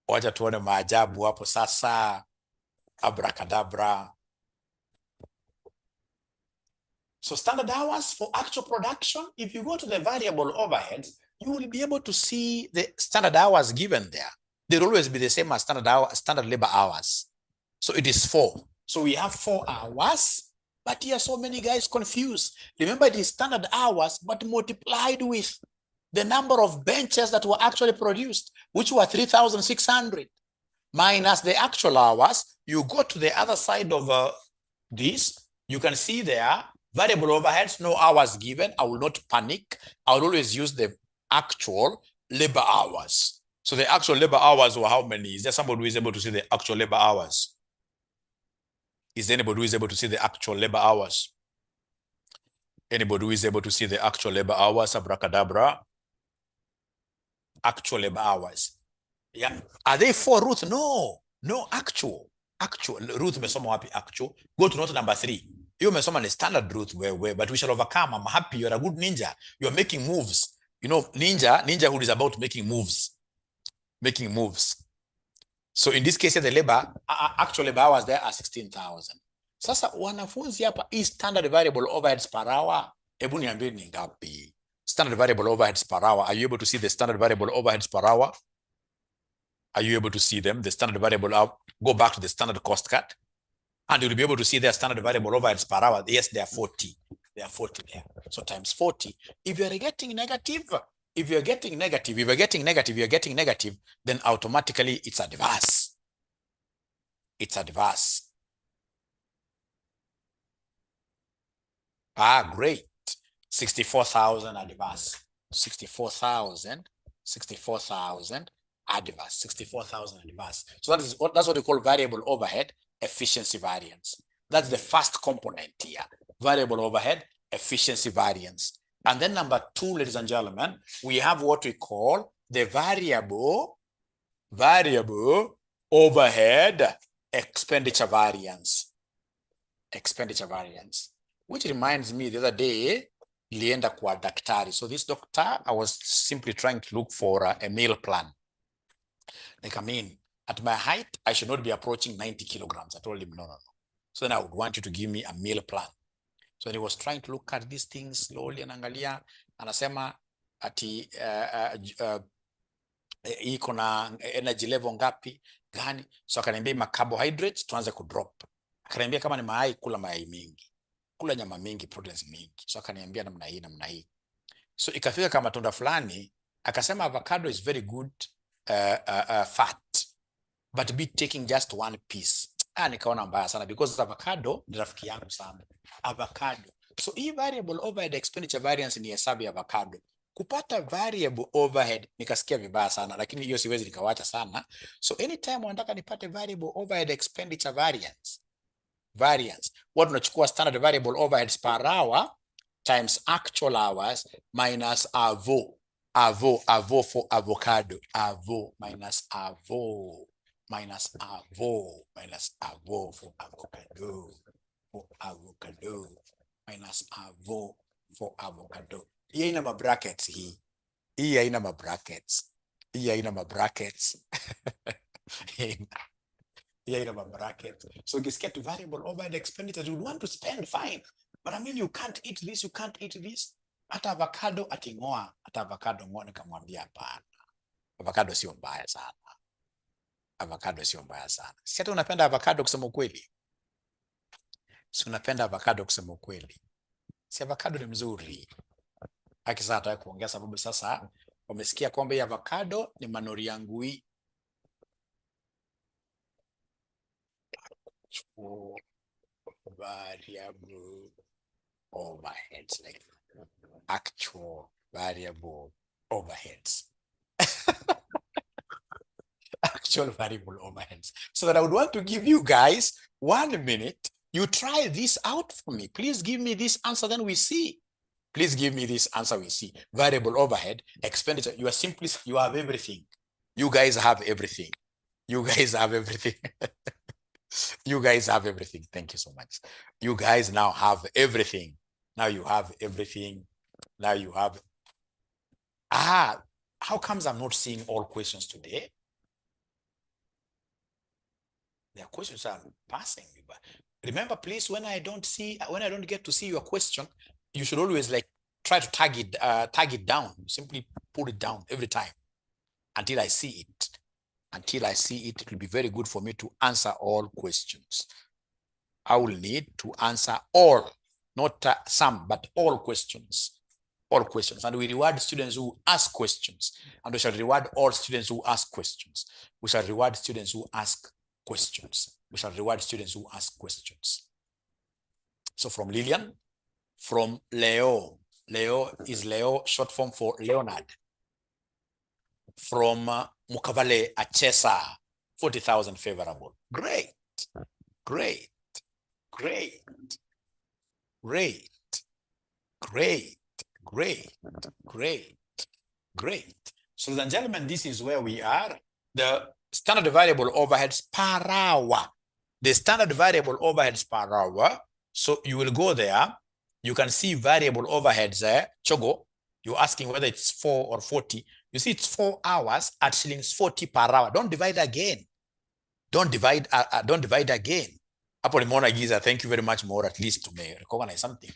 Wacha tuone maajabu hapo sasa. Abracadabra. So standard hours for actual production, if you go to the variable overheads, you will be able to see the standard hours given there. They'll always be the same as standard labor hours. So it is 4. So we have 4 hours, but here so many guys confused. Remember, it is standard hours, but multiplied with the number of benches that were actually produced, which were 3,600, minus the actual hours. You go to the other side of this, you can see there, variable overheads, no hours given. I will not panic. I will always use the actual labor hours. So the actual labor hours were how many? Is there somebody who is able to see the actual labor hours? Is there anybody who is able to see the actual labor hours? Anybody who is able to see the actual labor hours? Abracadabra. Actual labor hours. Yeah. Are they for Ruth? No, actual. Ruth mesoma wapi actual. Go to note number 3. You mesoma the standard Ruth where, but we shall overcome. I'm happy. You're a good ninja. You're making moves. You know, ninjahood is about making moves. So in this case, the labor, actual labor hours there are 16,000. Sasa wanafunzi hapa is standard variable overheads per hour. Ebu niambie ni ngapi? Standard variable overheads per hour. Are you able to see the standard variable overheads per hour? Are you able to see them? The standard variable, go back to the standard cost cut, and you'll be able to see their standard variable overheads per hour. Yes, they are 40. They are 40 there. So times 40. If you're getting negative, then automatically it's adverse. Great. 64,000 adverse. 64,000 adverse. 64,000 adverse. So that's what we call variable overhead efficiency variance. That's the first component here. Variable overhead efficiency variance. And then number 2, ladies and gentlemen, we have what we call the variable overhead expenditure variance. Which reminds me, the other day, nilienda kwa daktari. So this doctor, I was simply trying to look for a meal plan. Like, I mean, at my height, I should not be approaching 90 kilograms. I told him, no. So then I would want you to give me a meal plan. So he was trying to look at these things slowly and angalia. anasema ati iko na energy level ngapi gani. So akaniambia ma carbohydrates tuanze kudrop. Akaniambia kama ni mayai, kula mayai mingi, kula nyama mingi, proteins mingi. So akaniambia namna hii. So ikafika kama matunda fulani, akasema avocado is very good fat, but be taking just one piece. Nikaona mbaya sana, because avocado ni rafiki yangu sana, avocado. So hii variable overhead expenditure variance ni hesabu ya avocado. Kupata variable overhead nikasikia vibaya sana, lakini hiyo siwezi nikawacha sana. So anytime wanataka nipate variable overhead expenditure variance, what tunachukua standard variable overheads per hour times actual hours minus avo for avocado, avo minus avo minus avo minus avo for avocado minus avo for avocado. Hii haina mabrackets hii. Hii haina mabrackets. Hii haina mabrackets. Hii haina mabrackets. So ukisikia tu variable overhead expenditure, you want to spend, fine. But I mean, you can't eat this, you can't eat this. Hata avocado atingoa, hata avocado ngoa, nikamwambia hapana. Avocado sio mbaya sana. Avocado sio mbaya sana. Si hata unapenda avocado kusema ukweli? Si unapenda avocado kusema ukweli? Si avocado ni mzuri. Haki sasa nataka kuongea sababu sasa wamesikia kwamba avocado ni manori yangu hii. Variable overheads, like actual variable overheads. Actual variable overheads. So that I would want to give you guys 1 minute. You try this out for me. Please give me this answer, then we see. Please give me this answer, we see. Variable overhead, expenditure. You are simply, you have everything. You guys have everything. You guys have everything. You guys have everything. Thank you so much. You guys now have everything. Now you have everything. Now you have. How comes I'm not seeing all questions today? Their questions are passing me by. Remember, please, when I don't get to see your question, you should always like try to tag it down. Simply put it down every time until I see it. Until I see it, it will be very good for me to answer all questions. I will need to answer all, not some, but all questions. All questions. And we reward students who ask questions. And we shall reward all students who ask questions. We shall reward students who ask questions. We shall reward students who ask questions. So from Lillian, from Leo. Leo is Leo, short form for Leonard. From Mukavale Achesa, 40,000 favorable. Great, great, great, great, great, great, great, great. So ladies and gentlemen, this is where we are. The standard variable overheads per hour. The standard variable overheads per hour. So you will go there. You can see variable overheads there. Chogo, you're asking whether it's 4 or 40. You see, it's 4 hours at shillings 40 per hour. Don't divide again. Don't divide again. Hapo nimeona giza. Thank you very much more, at least to recognize something.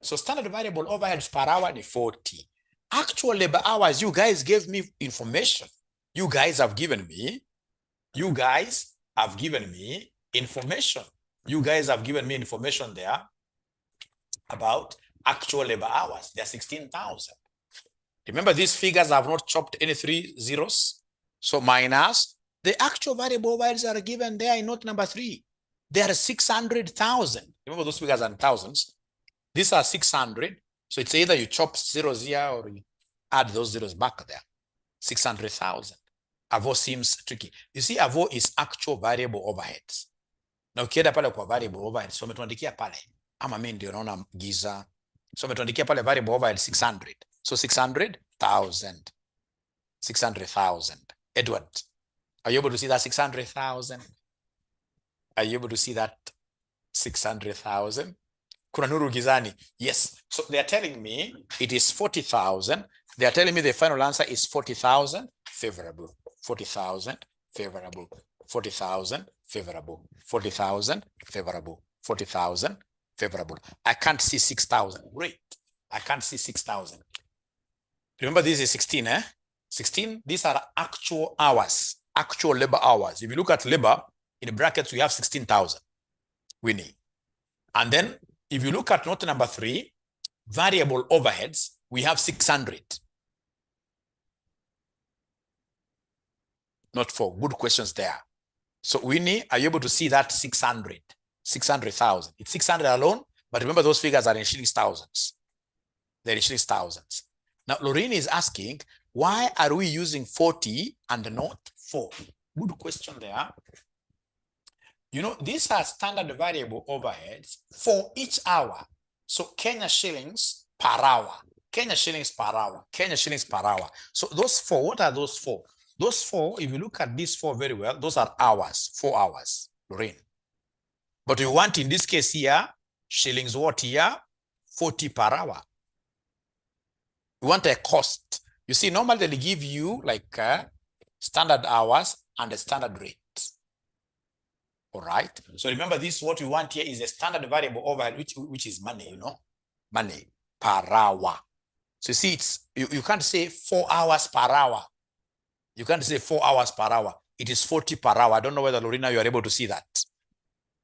So standard variable overheads per hour is 40. Actual labor hours, you guys gave me information. You guys have given me information. You guys have given me information there about actual labor hours. They're 16,000. Remember, these figures have not chopped any 3 zeros. So minus the actual variable overheads are given there in note number 3. They are 600,000. Remember, those figures are in thousands. These are 600. So it's either you chop zeros here or you add those zeros back there. 600,000. AVO seems tricky. You see, AVO is actual variable overheads. Na ukienda pale kwa variable overheads, so umetuandikia pale. Ama mimi ndio naona giza. So umetuandikia pale variable overhead 600. So 600,000. 600,000. Edward, are you able to see that 600,000? Are you able to see that 600,000? Kuna nuru gizani. Yes. So they are telling me it is 40,000. They are telling me the final answer is 40,000 favorable. 40,000 favorable. 40,000 favorable. 40,000 favorable. 40,000 favorable. I can't see 6,000. Great. I can't see 6,000. Remember, this is 16, 16, these are actual hours, actual labor hours. If you look at labor, in brackets, we have 16,000 winning. And then if you look at note number 3, variable overheads, we have 600. Not 4. Good questions there. So Winnie, are you able to see that 600? 600,000. It's 600 alone, but remember those figures are in shillings thousands. They're in shillings thousands. Now, Lorraine is asking, why are we using 40 and not 4? Good question there. You know, these are standard variable overheads for each hour. So Kenya shillings per hour. Kenya shillings per hour. Kenya shillings per hour. So those 4, what are those 4? Those 4, if you look at these 4 very well, those are hours, 4 hours, Lorraine. But we want in this case here, shillings what here? 40 per hour. We want a cost. You see, normally they give you like standard hours and a standard rate. All right. So remember this, what we want here is a standard variable overhead, which is money, you know, money per hour. So you see, it's you can't say 4 hours per hour. You can't say 4 hours per hour. It is 40 per hour. I don't know whether, Lorena, you are able to see that.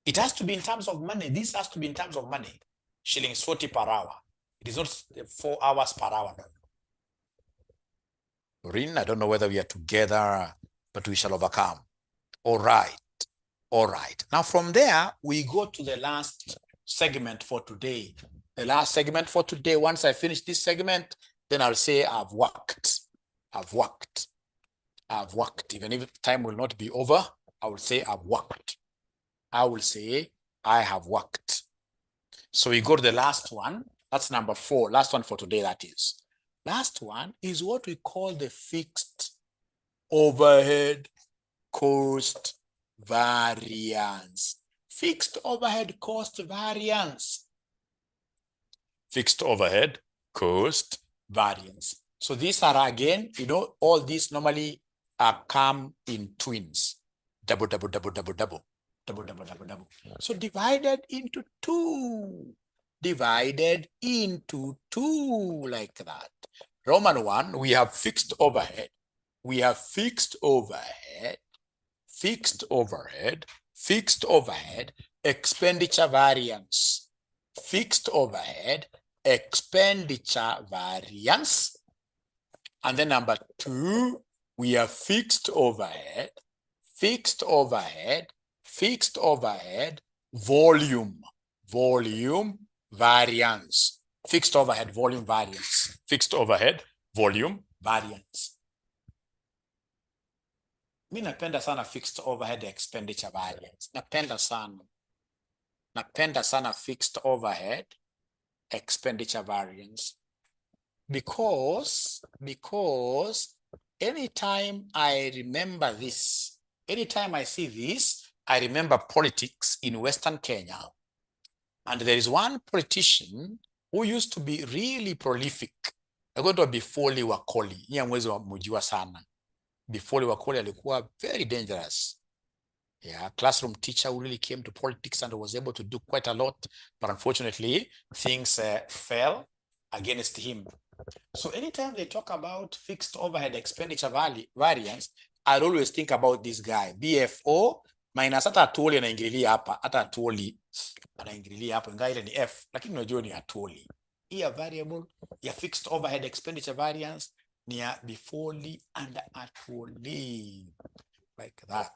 It has to be in terms of money. This has to be in terms of money. Shillings 40 per hour. It is not 4 hours per hour. Lorena, I don't know whether we are together, but we shall overcome. All right. All right. Now from there, we go to the last segment for today. The last segment for today, once I finish this segment, then I'll say I've worked. I've worked. I've worked. Even if time will not be over, I will say I've worked. I will say I have worked. So we go to the last one. That's number 4. Last one for today, that is. Last one is what we call the fixed overhead cost variance. Fixed overhead cost variance. Fixed overhead cost variance. So these are, again, you know, all these normally come in twins. Double, double, double, double, double. Double, double, double, double. So divided into 2. Divided into 2 like that. Roman 1, we have fixed overhead. We have fixed overhead, fixed overhead, fixed overhead, expenditure variance. Fixed overhead, expenditure variance. And then number 2, we have fixed overhead, fixed overhead, fixed overhead, volume variance. Fixed overhead, volume variance. Fixed overhead, volume variance. Mi napenda sana fixed overhead expenditure variance. Napenda sana fixed overhead expenditure variance. Because anytime I remember this, anytime I see this, I remember politics in Western Kenya. And there is one politician who used to be really prolific. Agoitwa Bifoli Wakoli. Yeye mwezi wa mujua sana. Bifoli Wakoli alikuwa very dangerous. Yeah, classroom teacher who really came to politics and was able to do quite a lot. But unfortunately, things fell against him. So anytime they talk about fixed overhead expenditure variance, I always think about this guy, BFO minus hata atuoli anaingililia hapa, hata atuoli anaingililia hapo, ingawa ile ni F, lakini unajua ni atuoli. Hii ya variable ya fixed overhead expenditure variance ni ya Bifoli and atuoli. Like that.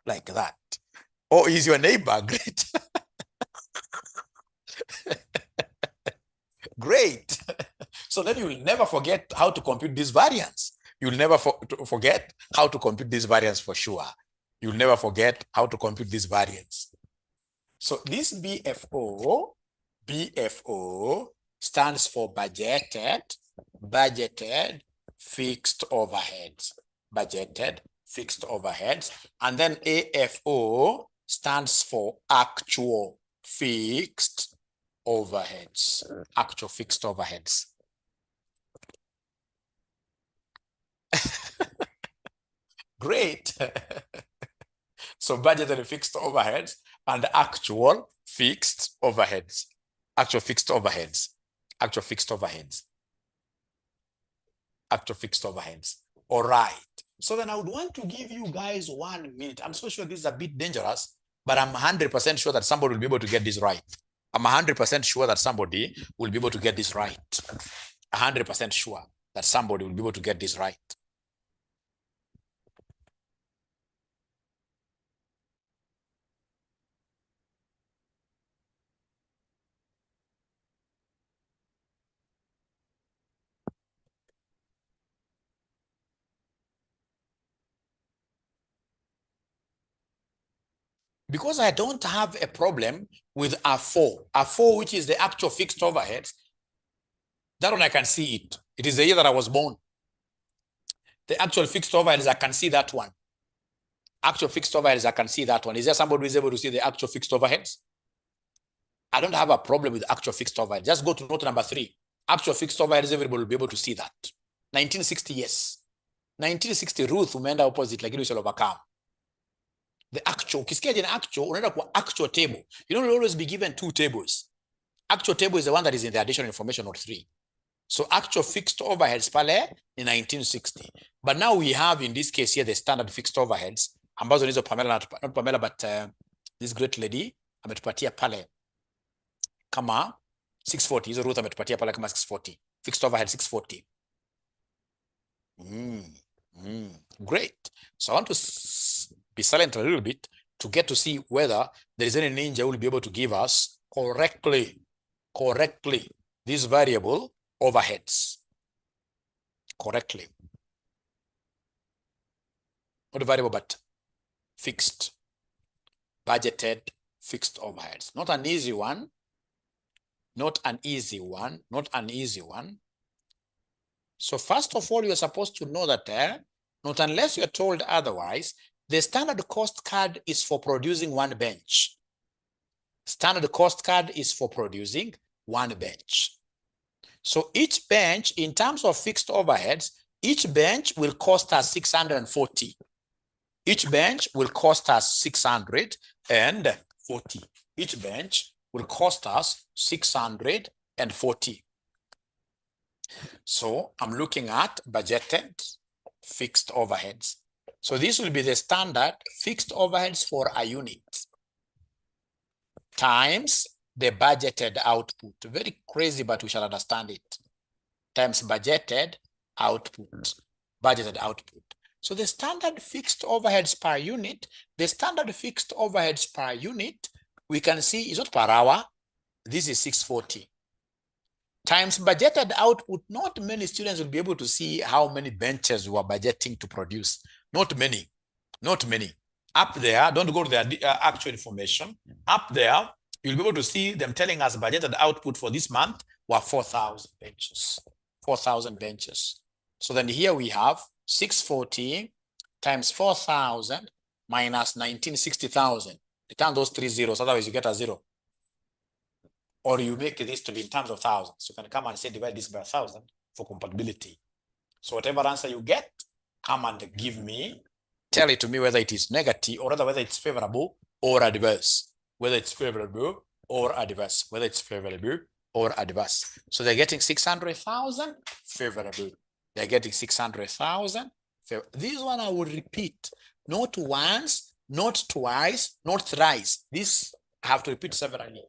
Like that. Oh, he's your neighbor. Great. Great. So then you will never forget how to compute this variance. You'll never forget how to compute this variance for sure. You'll never forget how to compute this variance. So this BFO stands for budgeted fixed overheads. Budgeted fixed overheads. And then AFO stands for actual fixed overheads. Actual fixed overheads. Great. So budgeted fixed overheads and actual fixed overheads. Actual fixed overheads. Actual fixed overheads. Actual fixed overheads. All right. So then I would want to give you guys 1 minute. I'm so sure this is a bit dangerous, but I'm 100% sure that somebody will be able to get this right. I'm 100% sure that somebody will be able to get this right. 100% sure that somebody will be able to get this right. Because I don't have a problem with R4, which is the actual fixed overheads, that one I can see it. It is the year that I was born. The actual fixed overheads, I can see that one. Actual fixed overheads, I can see that one. Is there somebody who is able to see the actual fixed overheads? I don't have a problem with actual fixed overhead. Just go to note number 3. Actual fixed overheads, everybody will be able to see that. 1960, yes. 1960, Ruth umeenda opposite, lakini shall overcome. The actual, ukisikia jina actual, unaenda kwa actual table. You don't always be given 2 tables. Actual table is the one that is in the additional information note 3. So actual fixed overheads pale in 1960. But now we have in this case here the standard fixed overheads. Ambazo nizo Pamela, not Pamela, but this great lady ametupatia pale kama 640. Hizo Ruth ametupatia pale kama 640. Fixed overhead 640. Great. So I want to be silent a little bit to get to see whether there is any ninja who will be able to give us correctly this variable overheads. Correctly. Not variable, but fixed. Budgeted fixed overheads. Not an easy one. Not an easy one. Not an easy one. So first of all, you're supposed to know that not unless you're told otherwise, the standard cost card is for producing 1 bench. Standard cost card is for producing 1 bench. So each bench, in terms of fixed overheads, each bench will cost us 640. Each bench will cost us 640. Each bench will cost us 640. So I'm looking at budgeted fixed overheads. So this will be the standard fixed overheads for a unit times the budgeted output. Very crazy, but we shall understand it. Times budgeted output. Budgeted output. So the standard fixed overheads per unit, we can see is not per hour. This is 640. Times budgeted output. Not many students will be able to see how many benches we are budgeting to produce. Not many. Up there, don't go to the actual information. Up there, you'll be able to see them telling us budgeted output for this month were 4,000 benches. 4,000 benches. So then here we have 640 times 4,000 minus 1960,000. Return those 3 zeros, otherwise you get a 0. Or you make this to be in terms of thousands. You can come and say divide this by 1,000 for compatibility. So whatever answer you get, come and give me, tell it to me whether it is negative or rather whether it's favorable or adverse. Whether it's favorable or adverse. Whether it's favorable or adverse. So they're getting 600,000 favorable. They're getting 600,000. This one I will repeat. Not once, not twice, not thrice. This I have to repeat severally.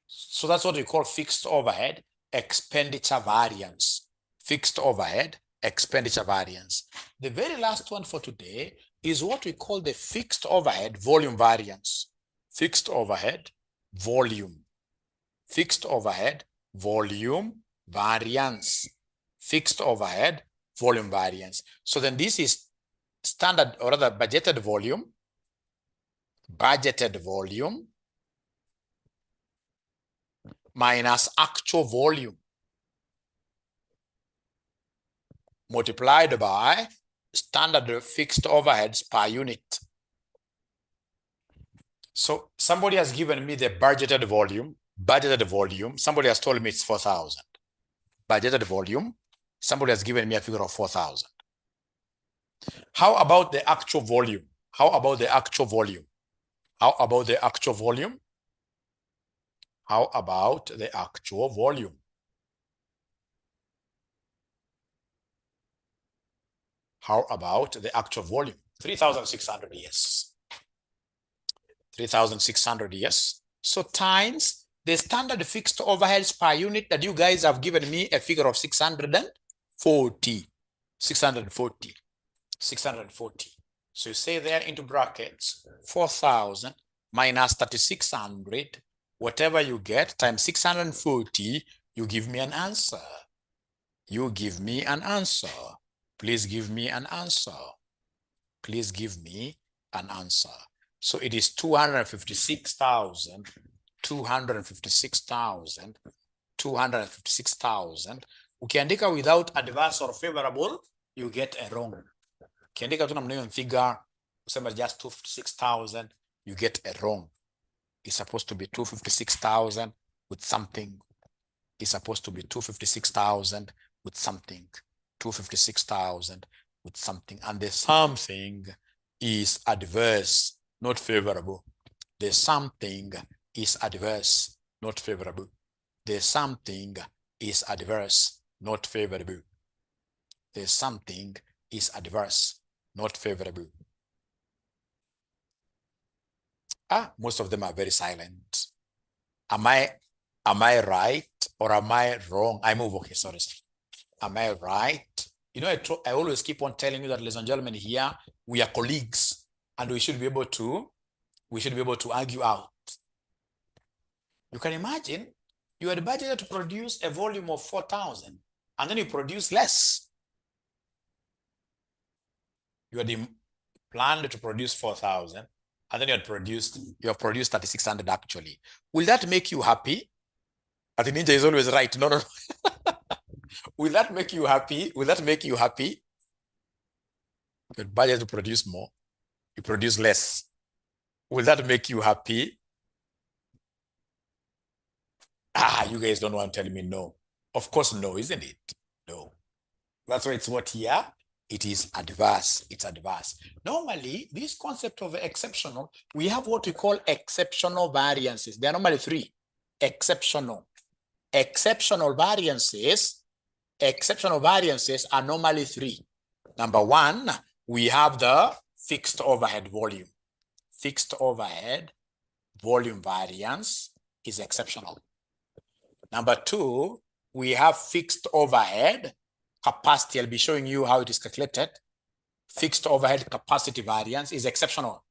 So that's what we call fixed overhead expenditure variance. Fixed overhead expenditure variance. The very last one for today is what we call the fixed overhead volume variance. Fixed overhead volume. Fixed overhead volume variance. Fixed overhead volume variance. So then this is standard or rather budgeted volume minus actual volume multiplied by standard fixed overheads per unit. So somebody has given me the budgeted volume. Somebody has told me it's 4,000. Budgeted volume. Somebody has given me a figure of 4,000. How about the actual volume? How about the actual volume? How about the actual volume? How about the actual volume? 3,600, yes. 3,600, yes. So times the standard fixed overheads per unit that you guys have given me a figure of 640. 640. 640. So you say there into brackets, 4,000 minus 3,600, whatever you get times 640, you give me an answer. You give me an answer. Please give me an answer. Please give me an answer. So it is 256,000, 256,000, 256,000. Ukiandika without adverse or favorable, you get a wrong. Ukiandika tu namna hiyo figure, usema just 256,000, you get a wrong. It's supposed to be 256,000 with something. It's supposed to be 256,000 with something. 256,000 with something. And the something is adverse, not favorable. The something is adverse, not favorable. The something is adverse, not favorable. The something is adverse, not favorable. Most of them are very silent. Am I right or am I wrong? I move, okay, sorry. Am I right? You know, I always keep on telling you that, ladies and gentlemen, here we are colleagues and we should be able to argue out. You can imagine you had budgeted to produce a volume of 4,000 and then you produce less. You had planned to produce 4,000 and then you have produced 3,600 actually. Will that make you happy? I think Ninja is always right. No. Will that make you happy? Will that make you happy? You had budgeted to produce more. You produce less. Will that make you happy? You guys don't want to tell me no. Of course, no, isn't it? No. That's why it's what here? It is adverse. It's adverse. Normally, this concept of exceptional, we have what we call exceptional variances. There are normally three. Exceptional variances are normally three. Number one, we have the fixed overhead volume. Fixed overhead volume variance is exceptional. Number two, we have fixed overhead capacity. I'll be showing you how it is calculated. Fixed overhead capacity variance is exceptional.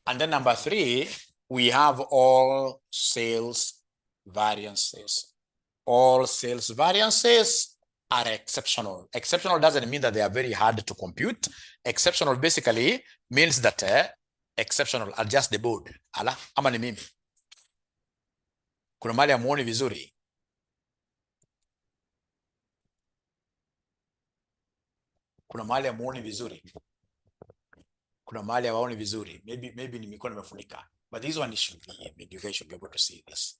And then number three, we have all sales variances. All sales variances are exceptional. Exceptional doesn't mean that they are very hard to compute. Exceptional basically means that exceptional, adjust the board. Ala, ama ni mimi. Kuna mali amuoni vizuri. Kuna mali amuoni vizuri. Kuna mali hawaoni vizuri. Maybe ni mikono imefunika. But this one should be, you guys should be able to see this.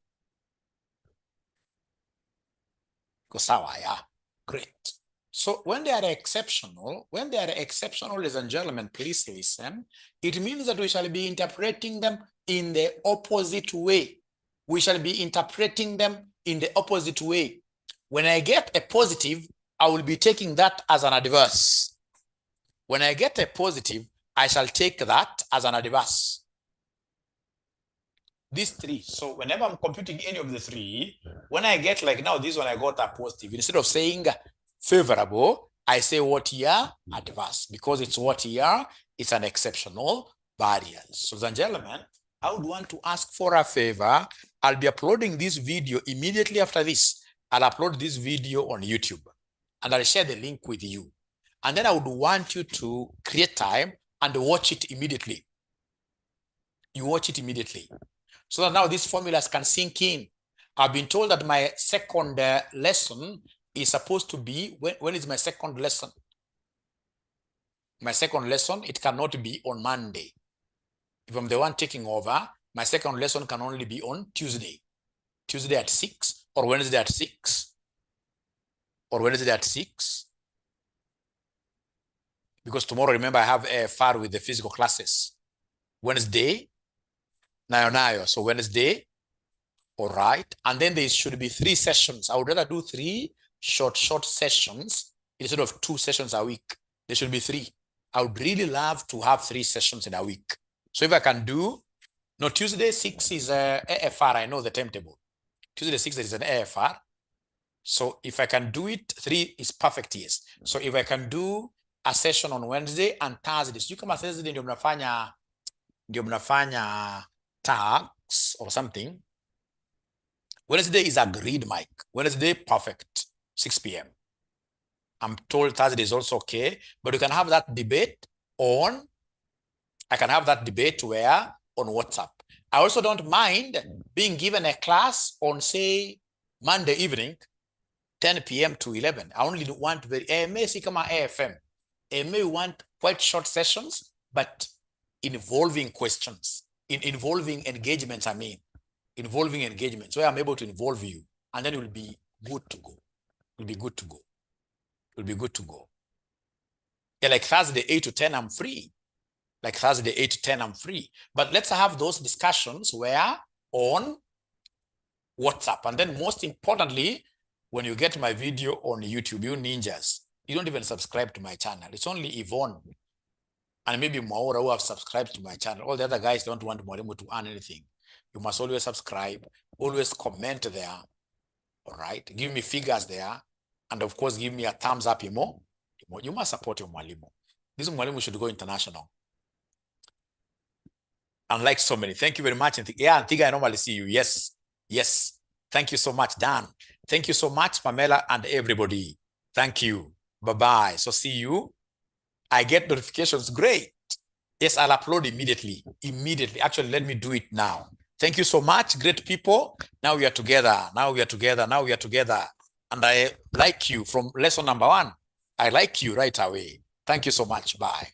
Sawa, yeah. Great. So when they are exceptional, ladies and gentlemen, please listen. It means that we shall be interpreting them in the opposite way. We shall be interpreting them in the opposite way. When I get a positive, I will be taking that as an adverse. When I get a positive, I shall take that as an adverse. These three. So whenever I'm computing any of the three, when I get like now this one, I got a positive. Instead of saying favorable, I say what here? Adverse. Because it's what here? It's an exceptional variance. So, ladies and gentlemen, I would want to ask for a favor. I'll be uploading this video immediately after this. I'll upload this video on YouTube and I'll share the link with you. And then I would want you to create time and watch it immediately. You watch it immediately. So that now these formulas can sink in. I've been told that my second lesson is supposed to be, when is my second lesson? My second lesson, it cannot be on Monday. If I'm the one taking over, my second lesson can only be on Tuesday. Tuesday at 6 or Wednesday at 6. Or Wednesday at 6. Because tomorrow, remember, I have a FAR with the physical classes. Wednesday, nayo. So Wednesday All right. And then there should be 3 sessions. I would rather do 3 short sessions instead of 2 sessions a week. There should be 3. I would really love to have 3 sessions in a week. So if I can do, no, Tuesday 6 is AFR. I know the timetable. Tuesday 6 is an AFR. So if I can do it, 3 is perfect, yes. So if I can do a session on Wednesday and Thursday, so you come on Thursday, ndio mnafanya tags or something. Wednesday is agreed, Mike. Wednesday, perfect, 6 p.m. I'm told Thursday is also okay, but you can have that debate on, I can have that debate where on WhatsApp. I also don't mind being given a class on, say, Monday evening, 10 p.m. to 11. I only want very, AFM. I may want quite short sessions, but involving questions, involving engagements, involving engagements where I'm able to involve you, and then it will be good to go. It will be good to go. It will be good to go. Yeah, like Thursday 8 to 10, I'm free. Like Thursday 8 to 10, I'm free. But let's have those discussions where on WhatsApp. And then most importantly, when you get my video on YouTube, you ninjas, you don't even subscribe to my channel. It's only Yvonne and maybe Maura who have subscribed to my channel. All the other guys don't want Mwalimu to earn anything. You must always subscribe, always comment there. All right. Give me figures there. And of course, give me a thumbs up. You must support your Mwalimu. This Mwalimu should go international. Unlike so many. Thank you very much. Yeah, I think I normally see you. Yes. Yes. Thank you so much, Dan. Thank you so much, Pamela, and everybody. Thank you. Bye-bye. So see you. I get notifications. Great. Yes, I'll upload immediately. Immediately. Actually, let me do it now. Thank you so much, great people. Now we are together. Now we are together. Now we are together. And I like you from lesson number 1. I like you right away. Thank you so much. Bye.